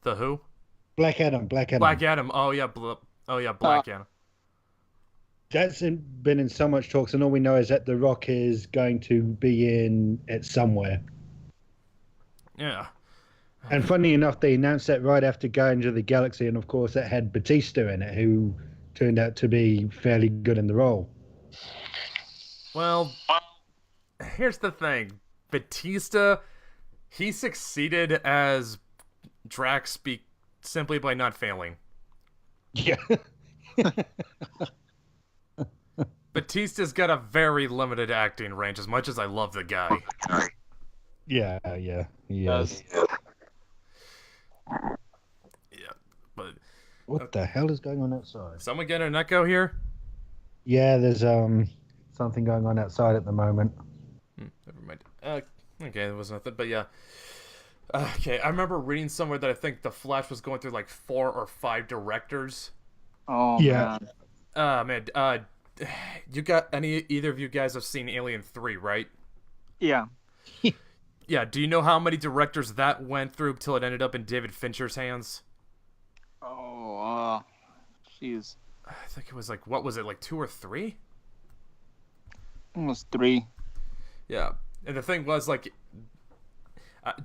The who? Black Adam. Black Adam. Oh, yeah. Black Adam. That's been in so much talks, and all we know is that The Rock is going to be in it somewhere. Yeah. And funny enough, they announced that right after Guardians of the Galaxy, and of course that had Batista in it, who turned out to be fairly good in the role. Well, here's the thing. Batista, he succeeded as Drax simply by not failing. Yeah. Batista's got a very limited acting range, as much as I love the guy. Yeah, he is. Yeah, but What the hell is going on outside? someone get an echo here? Yeah, there's something going on outside at the moment. Never mind. Okay, there was nothing, but yeah. Okay, I remember reading somewhere that I think The Flash was going through like 4 or 5 directors. Oh, Yeah. man. You got either of you guys have seen Alien 3, right? Yeah. Yeah, do you know how many directors that went through till it ended up in David Fincher's hands? Oh, jeez. I think it was like, what was it, like 2 or 3? Almost 3. Yeah, and the thing was, like,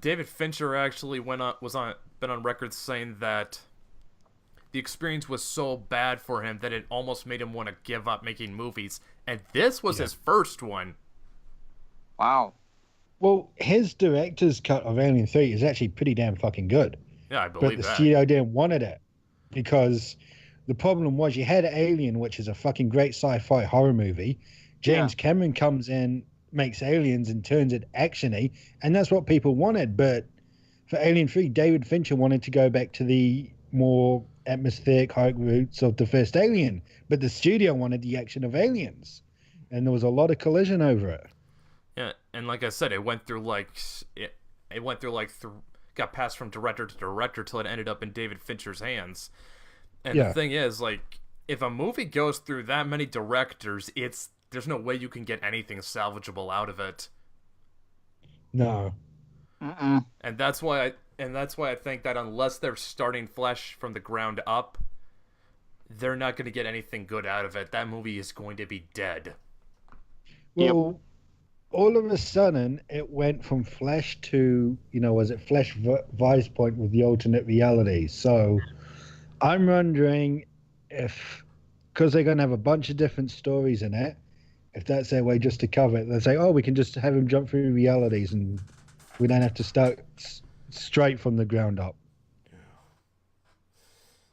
David Fincher actually been on record saying that the experience was so bad for him that it almost made him want to give up making movies, and this was his first one. Wow. Well, his director's cut of Alien 3 is actually pretty damn fucking good. Yeah, I But believe the that. studio didn't wanted it because the problem was you had Alien, which is a fucking great sci-fi horror movie. James Cameron comes in, makes Aliens, and turns it actiony, and that's what people wanted. But for Alien 3, David Fincher wanted to go back to the more atmospheric high roots of the first Alien, but the studio wanted the action of Aliens, and there was a lot of collision over it. Yeah, and like I said, it went through got passed from director to director till it ended up in David Fincher's hands. And the thing is, like, if a movie goes through that many directors, there's no way you can get anything salvageable out of it. No. And that's why I think that unless they're starting Flash from the ground up, they're not going to get anything good out of it. That movie is going to be dead. Well, all of a sudden, it went from Flash to, was it Flash Vice Point with the alternate reality? So I'm wondering if, because they're going to have a bunch of different stories in it, if that's their way just to cover it, they'll say, oh, we can just have him jump through realities and we don't have to start straight from the ground up.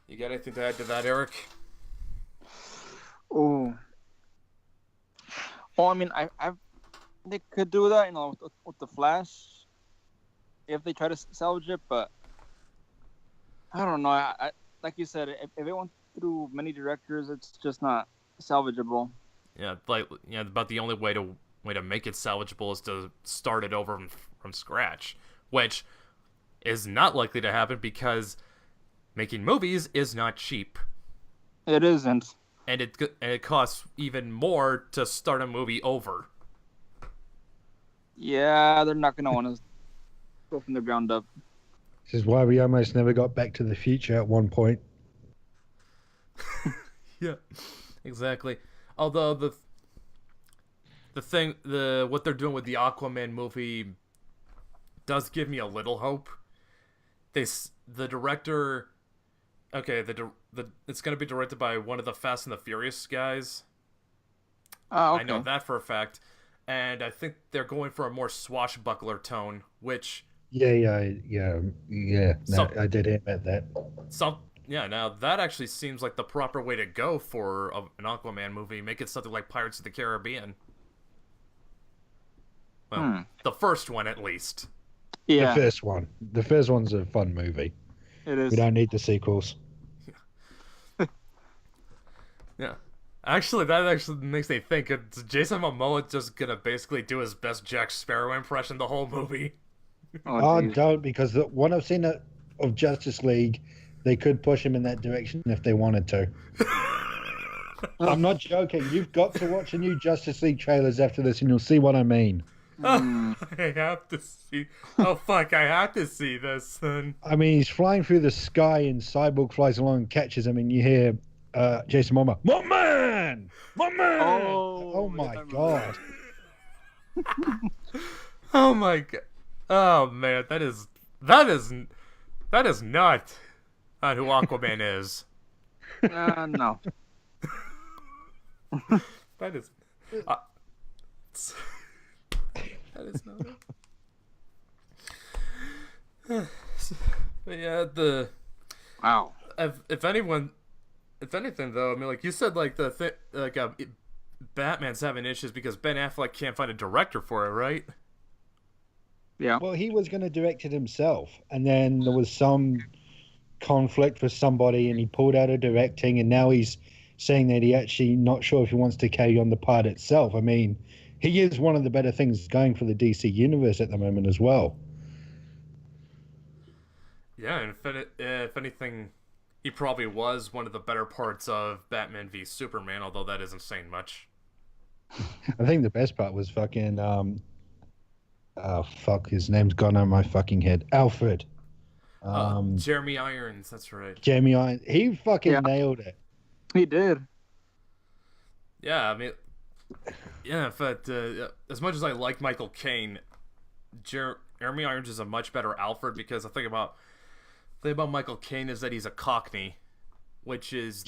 You got anything to add to that, Eric? Oh. Well, I mean, they could do that, with the Flash, if they try to salvage it. But I don't know. I like you said, if it went through many directors, it's just not salvageable. Yeah, about the only way to make it salvageable is to start it over from scratch, which is not likely to happen because making movies is not cheap. It isn't. And it costs even more to start a movie over. Yeah, they're not going to want to go from the ground up. This is why we almost never got Back to the Future at one point. Yeah, exactly. Although what they're doing with the Aquaman movie does give me a little hope. The director, it's going to be directed by one of the Fast and the Furious guys. Oh, okay. I know that for a fact. And I think they're going for a more swashbuckler tone, which... Yeah. No, I did admit that. Now that actually seems like the proper way to go for an Aquaman movie. Make it something like Pirates of the Caribbean. Well, the first one at least. Yeah. The first one. The first one's a fun movie. It is. We don't need the sequels. Yeah. Actually, that actually makes me think, is Jason Momoa just gonna basically do his best Jack Sparrow impression the whole movie? Oh, don't, because what I've seen of Justice League, they could push him in that direction if they wanted to. I'm not joking. You've got to watch the new Justice League trailers after this and you'll see what I mean. I have to see... Oh, fuck, I have to see this, then. I mean, he's flying through the sky and Cyborg flies along and catches him and you hear Jason Momoa, My man! My man! Oh my God. Oh my God. Oh man, that is not who Aquaman is. No. That is. moments. That is not it. But yeah, Wow. if anything though, I mean, like you said, like Batman's having issues because Ben Affleck can't find a director for it, right? Yeah. Well, he was going to direct it himself, and then there was some conflict with somebody, and he pulled out of directing, and now he's saying that he actually not sure if he wants to carry on the part itself. I mean, he is one of the better things going for the DC universe at the moment as well. Yeah, and if anything, he probably was one of the better parts of Batman v Superman, although that isn't saying much. I think the best part was fucking his name's gone out of my fucking head. Alfred. Jeremy Irons, that's right. Jeremy Irons. He fucking nailed it. He did. Yeah, I mean, yeah, but as much as I like Michael Caine, Jeremy Irons is a much better Alfred because the thing about Michael Caine is that he's a Cockney, which is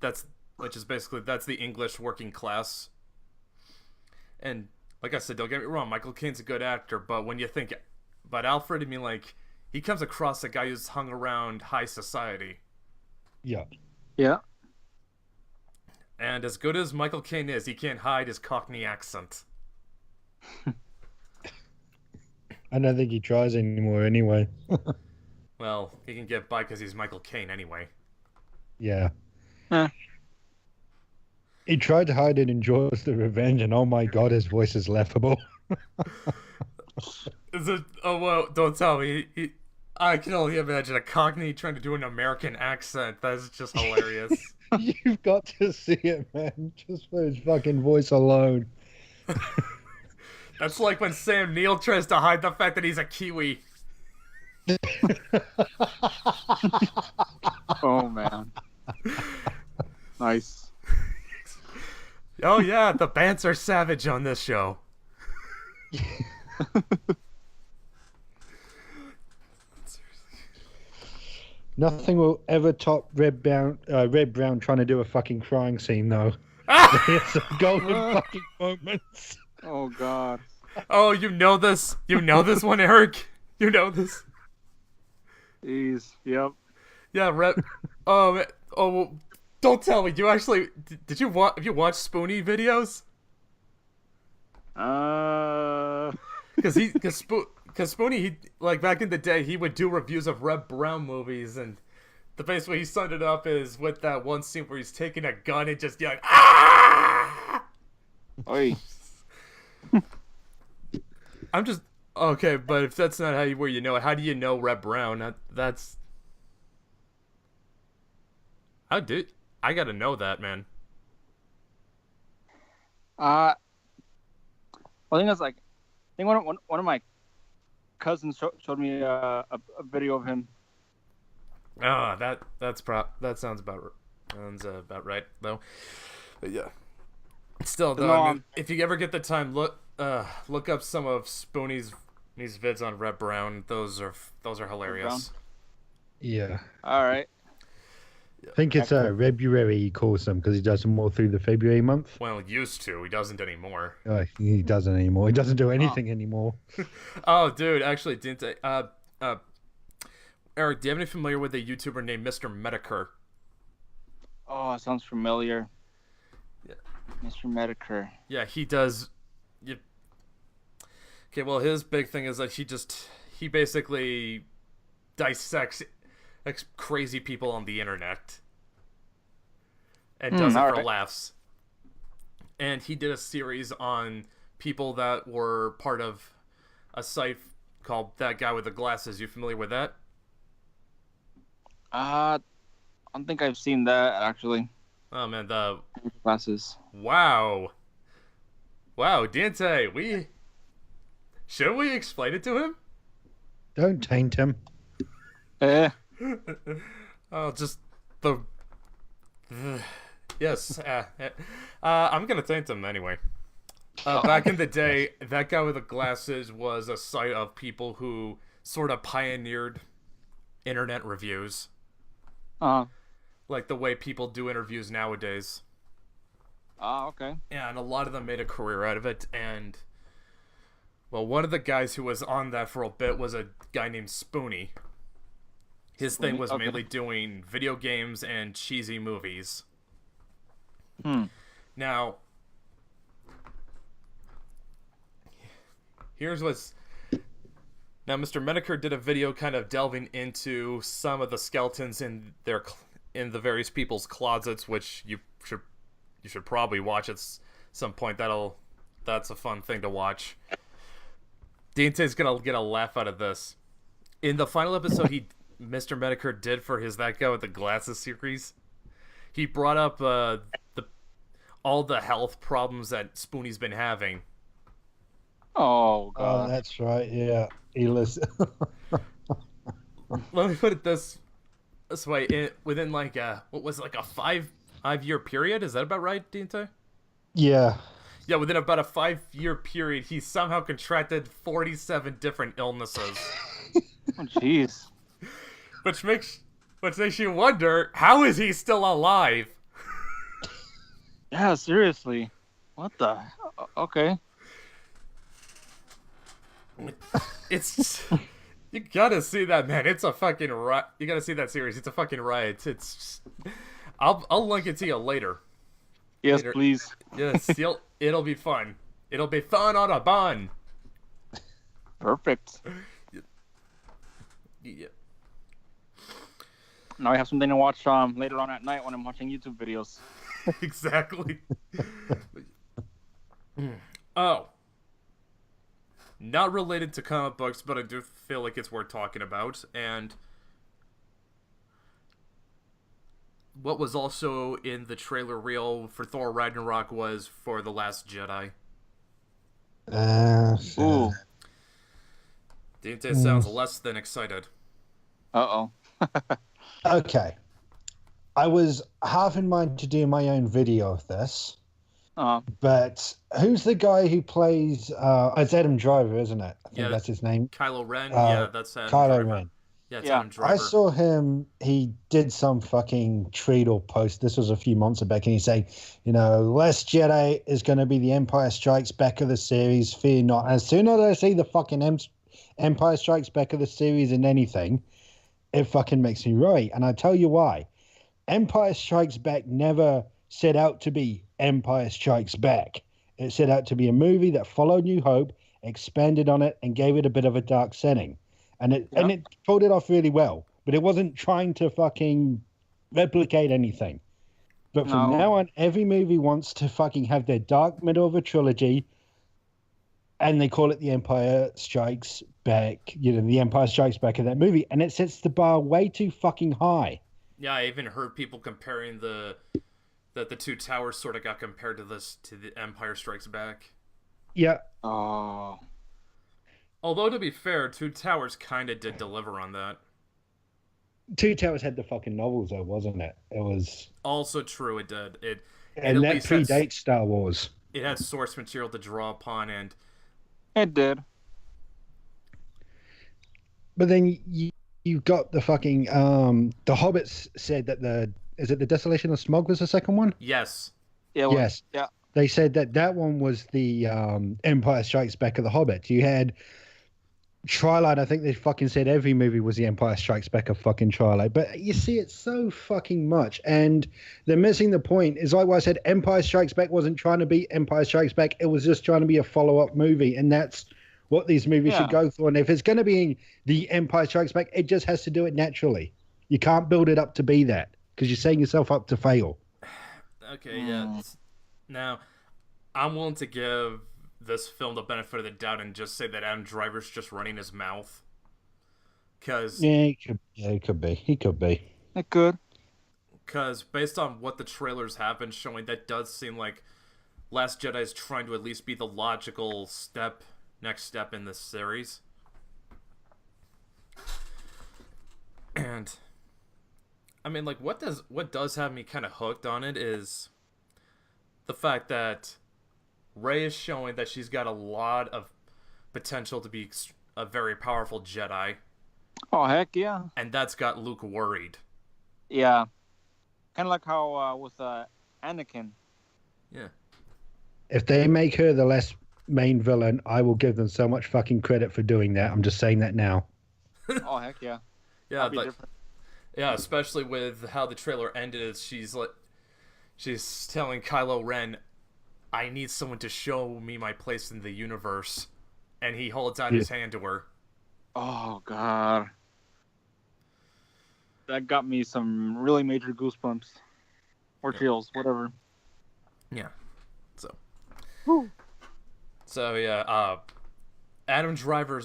basically the English working class. And like I said, don't get me wrong, Michael Caine's a good actor, but when you think about Alfred, I mean, like, he comes across a guy who's hung around high society. Yeah. Yeah. And as good as Michael Caine is, he can't hide his Cockney accent. I don't think he tries anymore anyway. Well, he can get by because he's Michael Caine anyway. Yeah. He tried to hide it in Jaws the Revenge, and oh my god, his voice is laughable. Is it? Oh, well, don't tell me. I can only imagine a Cockney trying to do an American accent. That's just hilarious. You've got to see it, man. Just for his fucking voice alone. That's like when Sam Neill tries to hide the fact that he's a Kiwi. Oh, man. Nice. Oh, yeah, the bands are savage on this show. Nothing will ever top Red Brown trying to do a fucking crying scene, though. There's some golden fucking moments. Oh, God. Oh, you know this? You know this one, Eric? You know this? Jeez. Yep. Yeah, well, don't tell me. Do you actually... Have you watched Spoonie videos? Because Spoonie, he, like, back in the day, he would do reviews of Red Brown movies, and the best way he summed it up is with that one scene where he's taking a gun and just yelling, "Ah!" Oi. I'm just... Okay, but if that's not where you know it, how do you know Red Brown? That's... I gotta know that, man. I think that's like... I think one of my cousins showed me a video of him. Ah, that sounds about right though. But yeah. Still though, I mean, if you ever get the time, look up some of Spoonie's vids on Red Brown. Those are hilarious. Yeah. All right. I think it's February he calls them because he does them all through the February month. Well, used to. He doesn't anymore. He doesn't anymore. He doesn't do anything anymore. Oh, dude, actually, Deantay, Eric, do you have any familiar with a YouTuber named Mr. Medicare? Oh, sounds familiar. Yeah. Mr. Medicare. Yeah, he does. Okay, well, his big thing is that he basically dissects crazy people on the internet and does it for laughs. And he did a series on people that were part of a site called That Guy with the Glasses. You familiar with that? I don't think I've seen that, actually. Oh, man, glasses. Wow, Deantay, should we explain it to him? Don't taint him. Oh, just the... Yes. I'm gonna taint him anyway. Back in the day, That Guy with the Glasses was a site of people who sort of pioneered internet reviews. Uh-huh. Like the way people do interviews nowadays. Ah, okay. Yeah, and a lot of them made a career out of it. And well, one of the guys who was on that for a bit was a guy named Spoonie. His thing was mainly doing video games and cheesy movies. Now, here's what's... Now, Mr. Menaker did a video kind of delving into some of the skeletons in the various people's closets, which you should probably watch at some point. That's a fun thing to watch. Deantay's gonna get a laugh out of this. In the final episode, Mr. Menaker did for his That Guy with the Glasses series, he brought up all the health problems that Spoonie's been having. Oh, God. Oh, that's right. Yeah, he listened. Let me put it this way: within like what was it, like a five-year period? Is that about right, Deantay? Yeah. Yeah, within about a 5-year period, he somehow contracted 47 different illnesses. Oh, jeez. Which makes you wonder, how is he still alive? Yeah, seriously. What the? Okay. It's... You gotta see that, man. It's a fucking riot. You gotta see that series. It's a fucking riot. It's... I'll link it to you later. Yes, Later. please. Yes, it'll be fun. It'll be fun on a bun. Perfect. Yeah. Now I have something to watch later on at night when I'm watching YouTube videos. Exactly. Oh. Not related to comic books, but I do feel like it's worth talking about. And what was also in the trailer reel for Thor Ragnarok was for The Last Jedi. Ooh. Deantay sounds less than excited. Uh-oh. Okay. I was half in mind to do my own video of this, but who's the guy who plays... it's Adam Driver, isn't it? I think that's his name. Kylo Ren? Yeah, that's Adam Kylo Driver. Ren. Yeah, it's Adam Driver. I saw him, he did some fucking tweet or post, this was a few months back, and he's saying, Last Jedi is going to be the Empire Strikes Back of the series, fear not. As soon as I see the fucking Empire Strikes Back of the series in anything, it fucking makes me right. And I tell you why. Empire Strikes Back never set out to be Empire Strikes Back. It set out to be a movie that followed New Hope, expanded on it, and gave it a bit of a dark setting. And it pulled it off really well. But it wasn't trying to fucking replicate anything. But from now on, every movie wants to fucking have their dark middle of a trilogy, and they call it the Empire Strikes Back, the Empire Strikes Back of that movie, and it sets the bar way too fucking high. Yeah, I even heard people comparing that the two towers sort of got compared to the Empire Strikes Back. Yeah. Oh. Although, to be fair, Two Towers kind of did deliver on that. Two Towers had the fucking novels, though, wasn't it? It was... Also true, it did. And that predates Star Wars. It had source material to draw upon, and... It did. But then you got the fucking... the Hobbits said that Is it the Desolation of Smaug was the second one? Yes. Yeah. Yes. Yeah. They said that one was the Empire Strikes Back of the Hobbit. You had Twilight. I think they fucking said every movie was the Empire Strikes Back of fucking Twilight. But you see it so fucking much. And they're missing the point. Is like what I said, Empire Strikes Back wasn't trying to be Empire Strikes Back. It was just trying to be a follow-up movie. And that's what these movies should go for. And if it's going to be the Empire Strikes Back, it just has to do it naturally. You can't build it up to be that because you're setting yourself up to fail. Okay, yeah. Now, I'm willing to give this film the benefit of the doubt and just say that Adam Driver's just running his mouth. Because... He could be. He could be. It could. Because based on what the trailers have been showing, that does seem like Last Jedi is trying to at least be the logical next step in this series. And... I mean, like, what does have me kind of hooked on it is the fact that Rey is showing that she's got a lot of potential to be a very powerful Jedi. Oh, heck yeah. And that's got Luke worried. Yeah. Kind of like how with Anakin. Yeah. If they make her the less main villain, I will give them so much fucking credit for doing that. I'm just saying that now. Oh heck yeah. Yeah, That'd be but different. yeah, especially with how the trailer ended, she's telling Kylo Ren, "I need someone to show me my place in the universe," and he holds out his hand to her. Oh god. That got me some really major goosebumps. Or chills, whatever. Yeah. So. Whew. So yeah, Adam Driver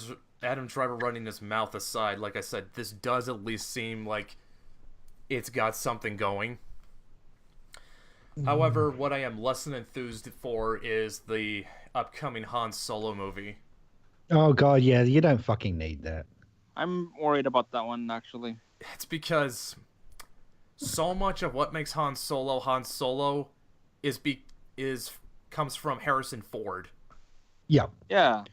running his mouth aside, like I said, this does at least seem like it's got something going. However, what I am less than enthused for is the upcoming Han Solo movie. Oh god, yeah, you don't fucking need that. I'm worried about that one actually. It's because so much of what makes Han Solo comes from Harrison Ford. Yeah. Yeah.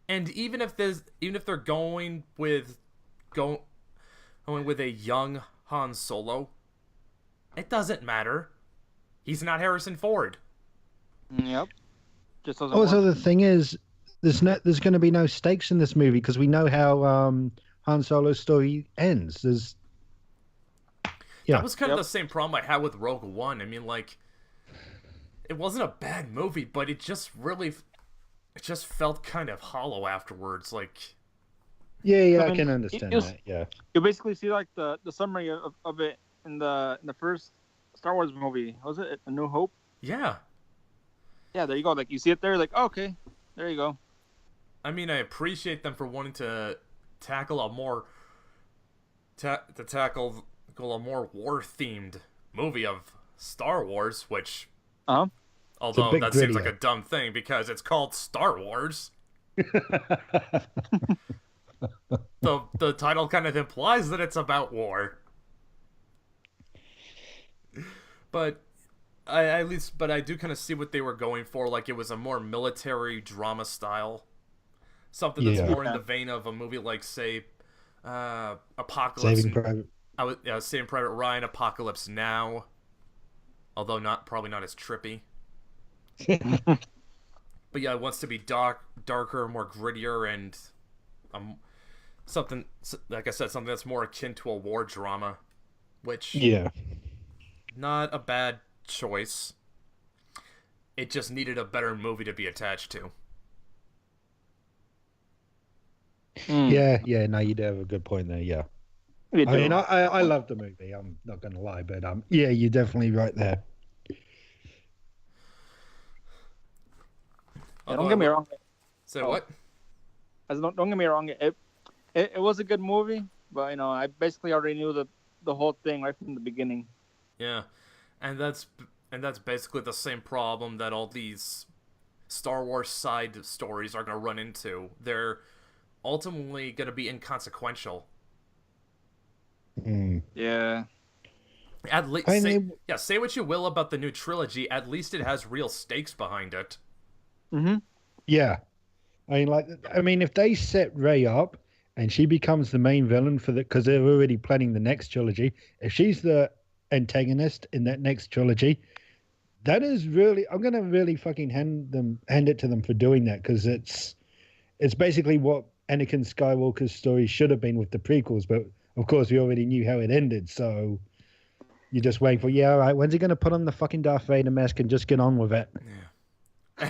And even if they're going with a young Han Solo, it doesn't matter. He's not Harrison Ford. Yep. Just doesn't Also, work. the thing is, there's going to be no stakes in this movie because we know how Han Solo's story ends. That was kind of the same problem I had with Rogue One. I mean, like, it wasn't a bad movie, but it just felt kind of hollow afterwards. Like, yeah, I I mean, can understand that. Yeah. You basically see like the summary of it in the first Star Wars movie. Was it A New Hope? yeah. Yeah, there you go. Like you see it there, like oh, okay, there you go. I mean, I appreciate them for wanting to tackle a more war-themed movie of Star Wars, which, although big that seems like video. a dumb thing because it's called Star Wars. The title kind of implies that it's about war. But I do kind of see what they were going for. Like, it was a more military drama style. Something that's Yeah. more in the vein of a movie like, say, Apocalypse. Saving Private. Saving Private Ryan, Apocalypse Now. Although probably not as trippy. But yeah, it wants to be darker, more grittier, and something, like I said, something that's more akin to a war drama. Which, Yeah. not a bad choice. It just needed a better movie to be attached to. Yeah, no, you do have a good point there, yeah. You I do. mean, I love the movie, I'm not going to lie, but yeah, you're definitely right there. Yeah, don't get me wrong. Say what? Don't get me wrong. It was a good movie, but I basically already knew the whole thing right from the beginning. Yeah, and that's basically the same problem that all these Star Wars side stories are going to run into. They're ultimately going to be inconsequential. Yeah. At least, say what you will about the new trilogy. At least it has real stakes behind it. Mm-hmm. Yeah. I mean, if they set Rey up and she becomes the main villain because they're already planning the next trilogy, if she's the antagonist in that next trilogy, that is really, I'm gonna really fucking hand it to them for doing that, because it's basically what Anakin Skywalker's story should have been with the prequels, but of course we already knew how it ended, so you're just waiting for, all right, when's he gonna put on the fucking Darth Vader mask and just get on with it? Yeah.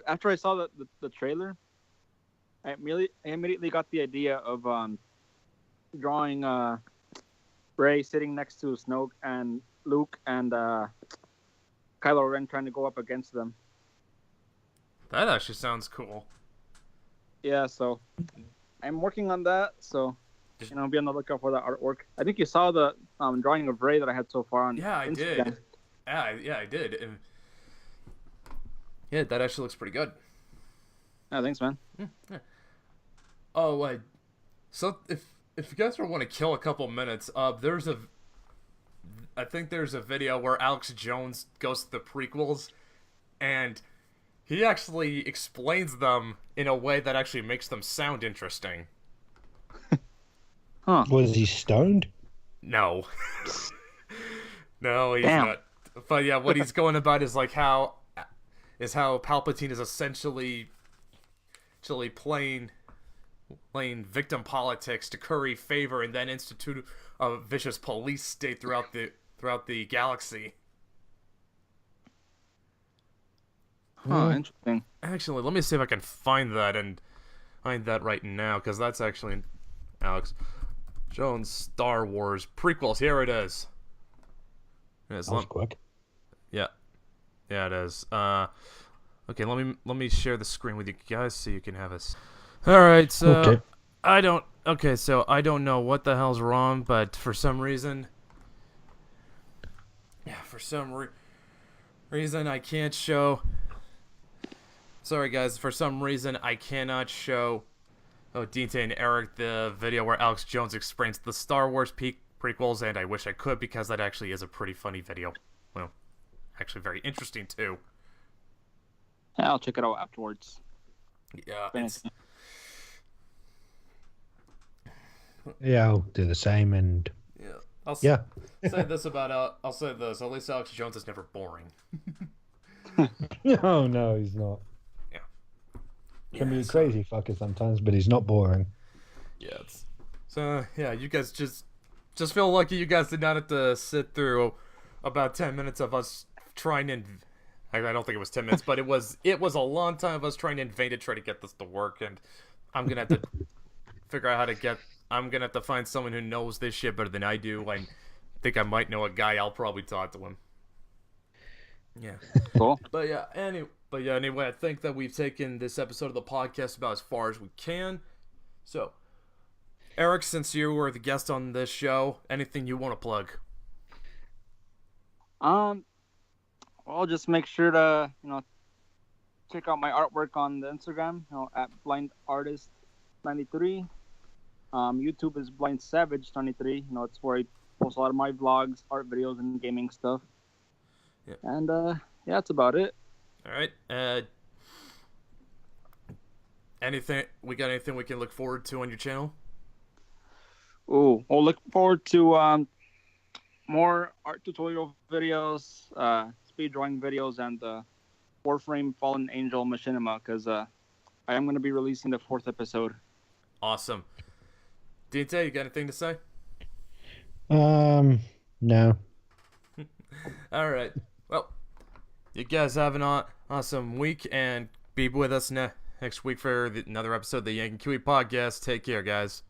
After I saw the trailer, I immediately got the idea of drawing Rey sitting next to Snoke and Luke and Kylo Ren trying to go up against them. That actually sounds cool. Yeah, so I'm working on that. So be on the lookout for that artwork. I think you saw the drawing of Rey that I had so far on. Yeah, I Instagram. did. Yeah, I did. And yeah, that actually looks pretty good. Yeah, thanks, man. Yeah. Oh, so if you guys want to kill a couple minutes, I think there's a video where Alex Jones goes to the prequels, and he actually explains them in a way that actually makes them sound interesting. Huh? Was he stoned? No. No, he's Damn. not. But yeah, what he's going about is like how Palpatine is essentially playing victim politics to curry favor and then institute a vicious police state throughout the galaxy. Huh, interesting. Actually, let me see if I can find that right now, because that's actually Alex Jones Star Wars prequels. Here it is. That was quick. Yeah, it is. Okay, let me share the screen with you guys so you can have us. All right, so Okay. I don't know what the hell's wrong, but for some reason, reason I can't show. Sorry guys, for some reason I cannot show Deantay and Eric the video where Alex Jones explains the Star Wars prequels, and I wish I could, because that actually is a pretty funny video. Well, actually very interesting too. Yeah, I'll check it out afterwards. Yeah, Yeah, I'll do the same. And I'll yeah, say this about I'll say this. At least Alex Jones is never boring. no, he's not. Yeah. Can be a crazy fucker sometimes, but he's not boring. Yeah. So yeah, you guys just feel lucky you guys did not have to sit through about 10 minutes of us trying to. I don't think it was 10 minutes, but it was a long time of us trying to invade to try to get this to work, and I'm gonna have to figure out how to get. I'm gonna have to find someone who knows this shit better than I do. I think I might know a guy. I'll probably talk to him. Yeah. Cool. But yeah, anyway, I think that we've taken this episode of the podcast about as far as we can. So, Eric, since you were the guest on this show, anything you want to plug? Well, just make sure to check out my artwork on the Instagram, at blindartist93. YouTube is blindsavage23. It's where I post a lot of my vlogs, art videos, and gaming stuff. Yeah. And yeah, that's about it. All right. Anything we can look forward to on your channel? Ooh, well, look forward to more art tutorial videos, speed drawing videos, and Warframe Fallen Angel Machinima, because I am going to be releasing the 4th episode. Awesome. Deantay, you got anything to say? No. All right. Well, you guys have an awesome week, and be with us next week for another episode of the Yank and Kiwi podcast. Take care, guys.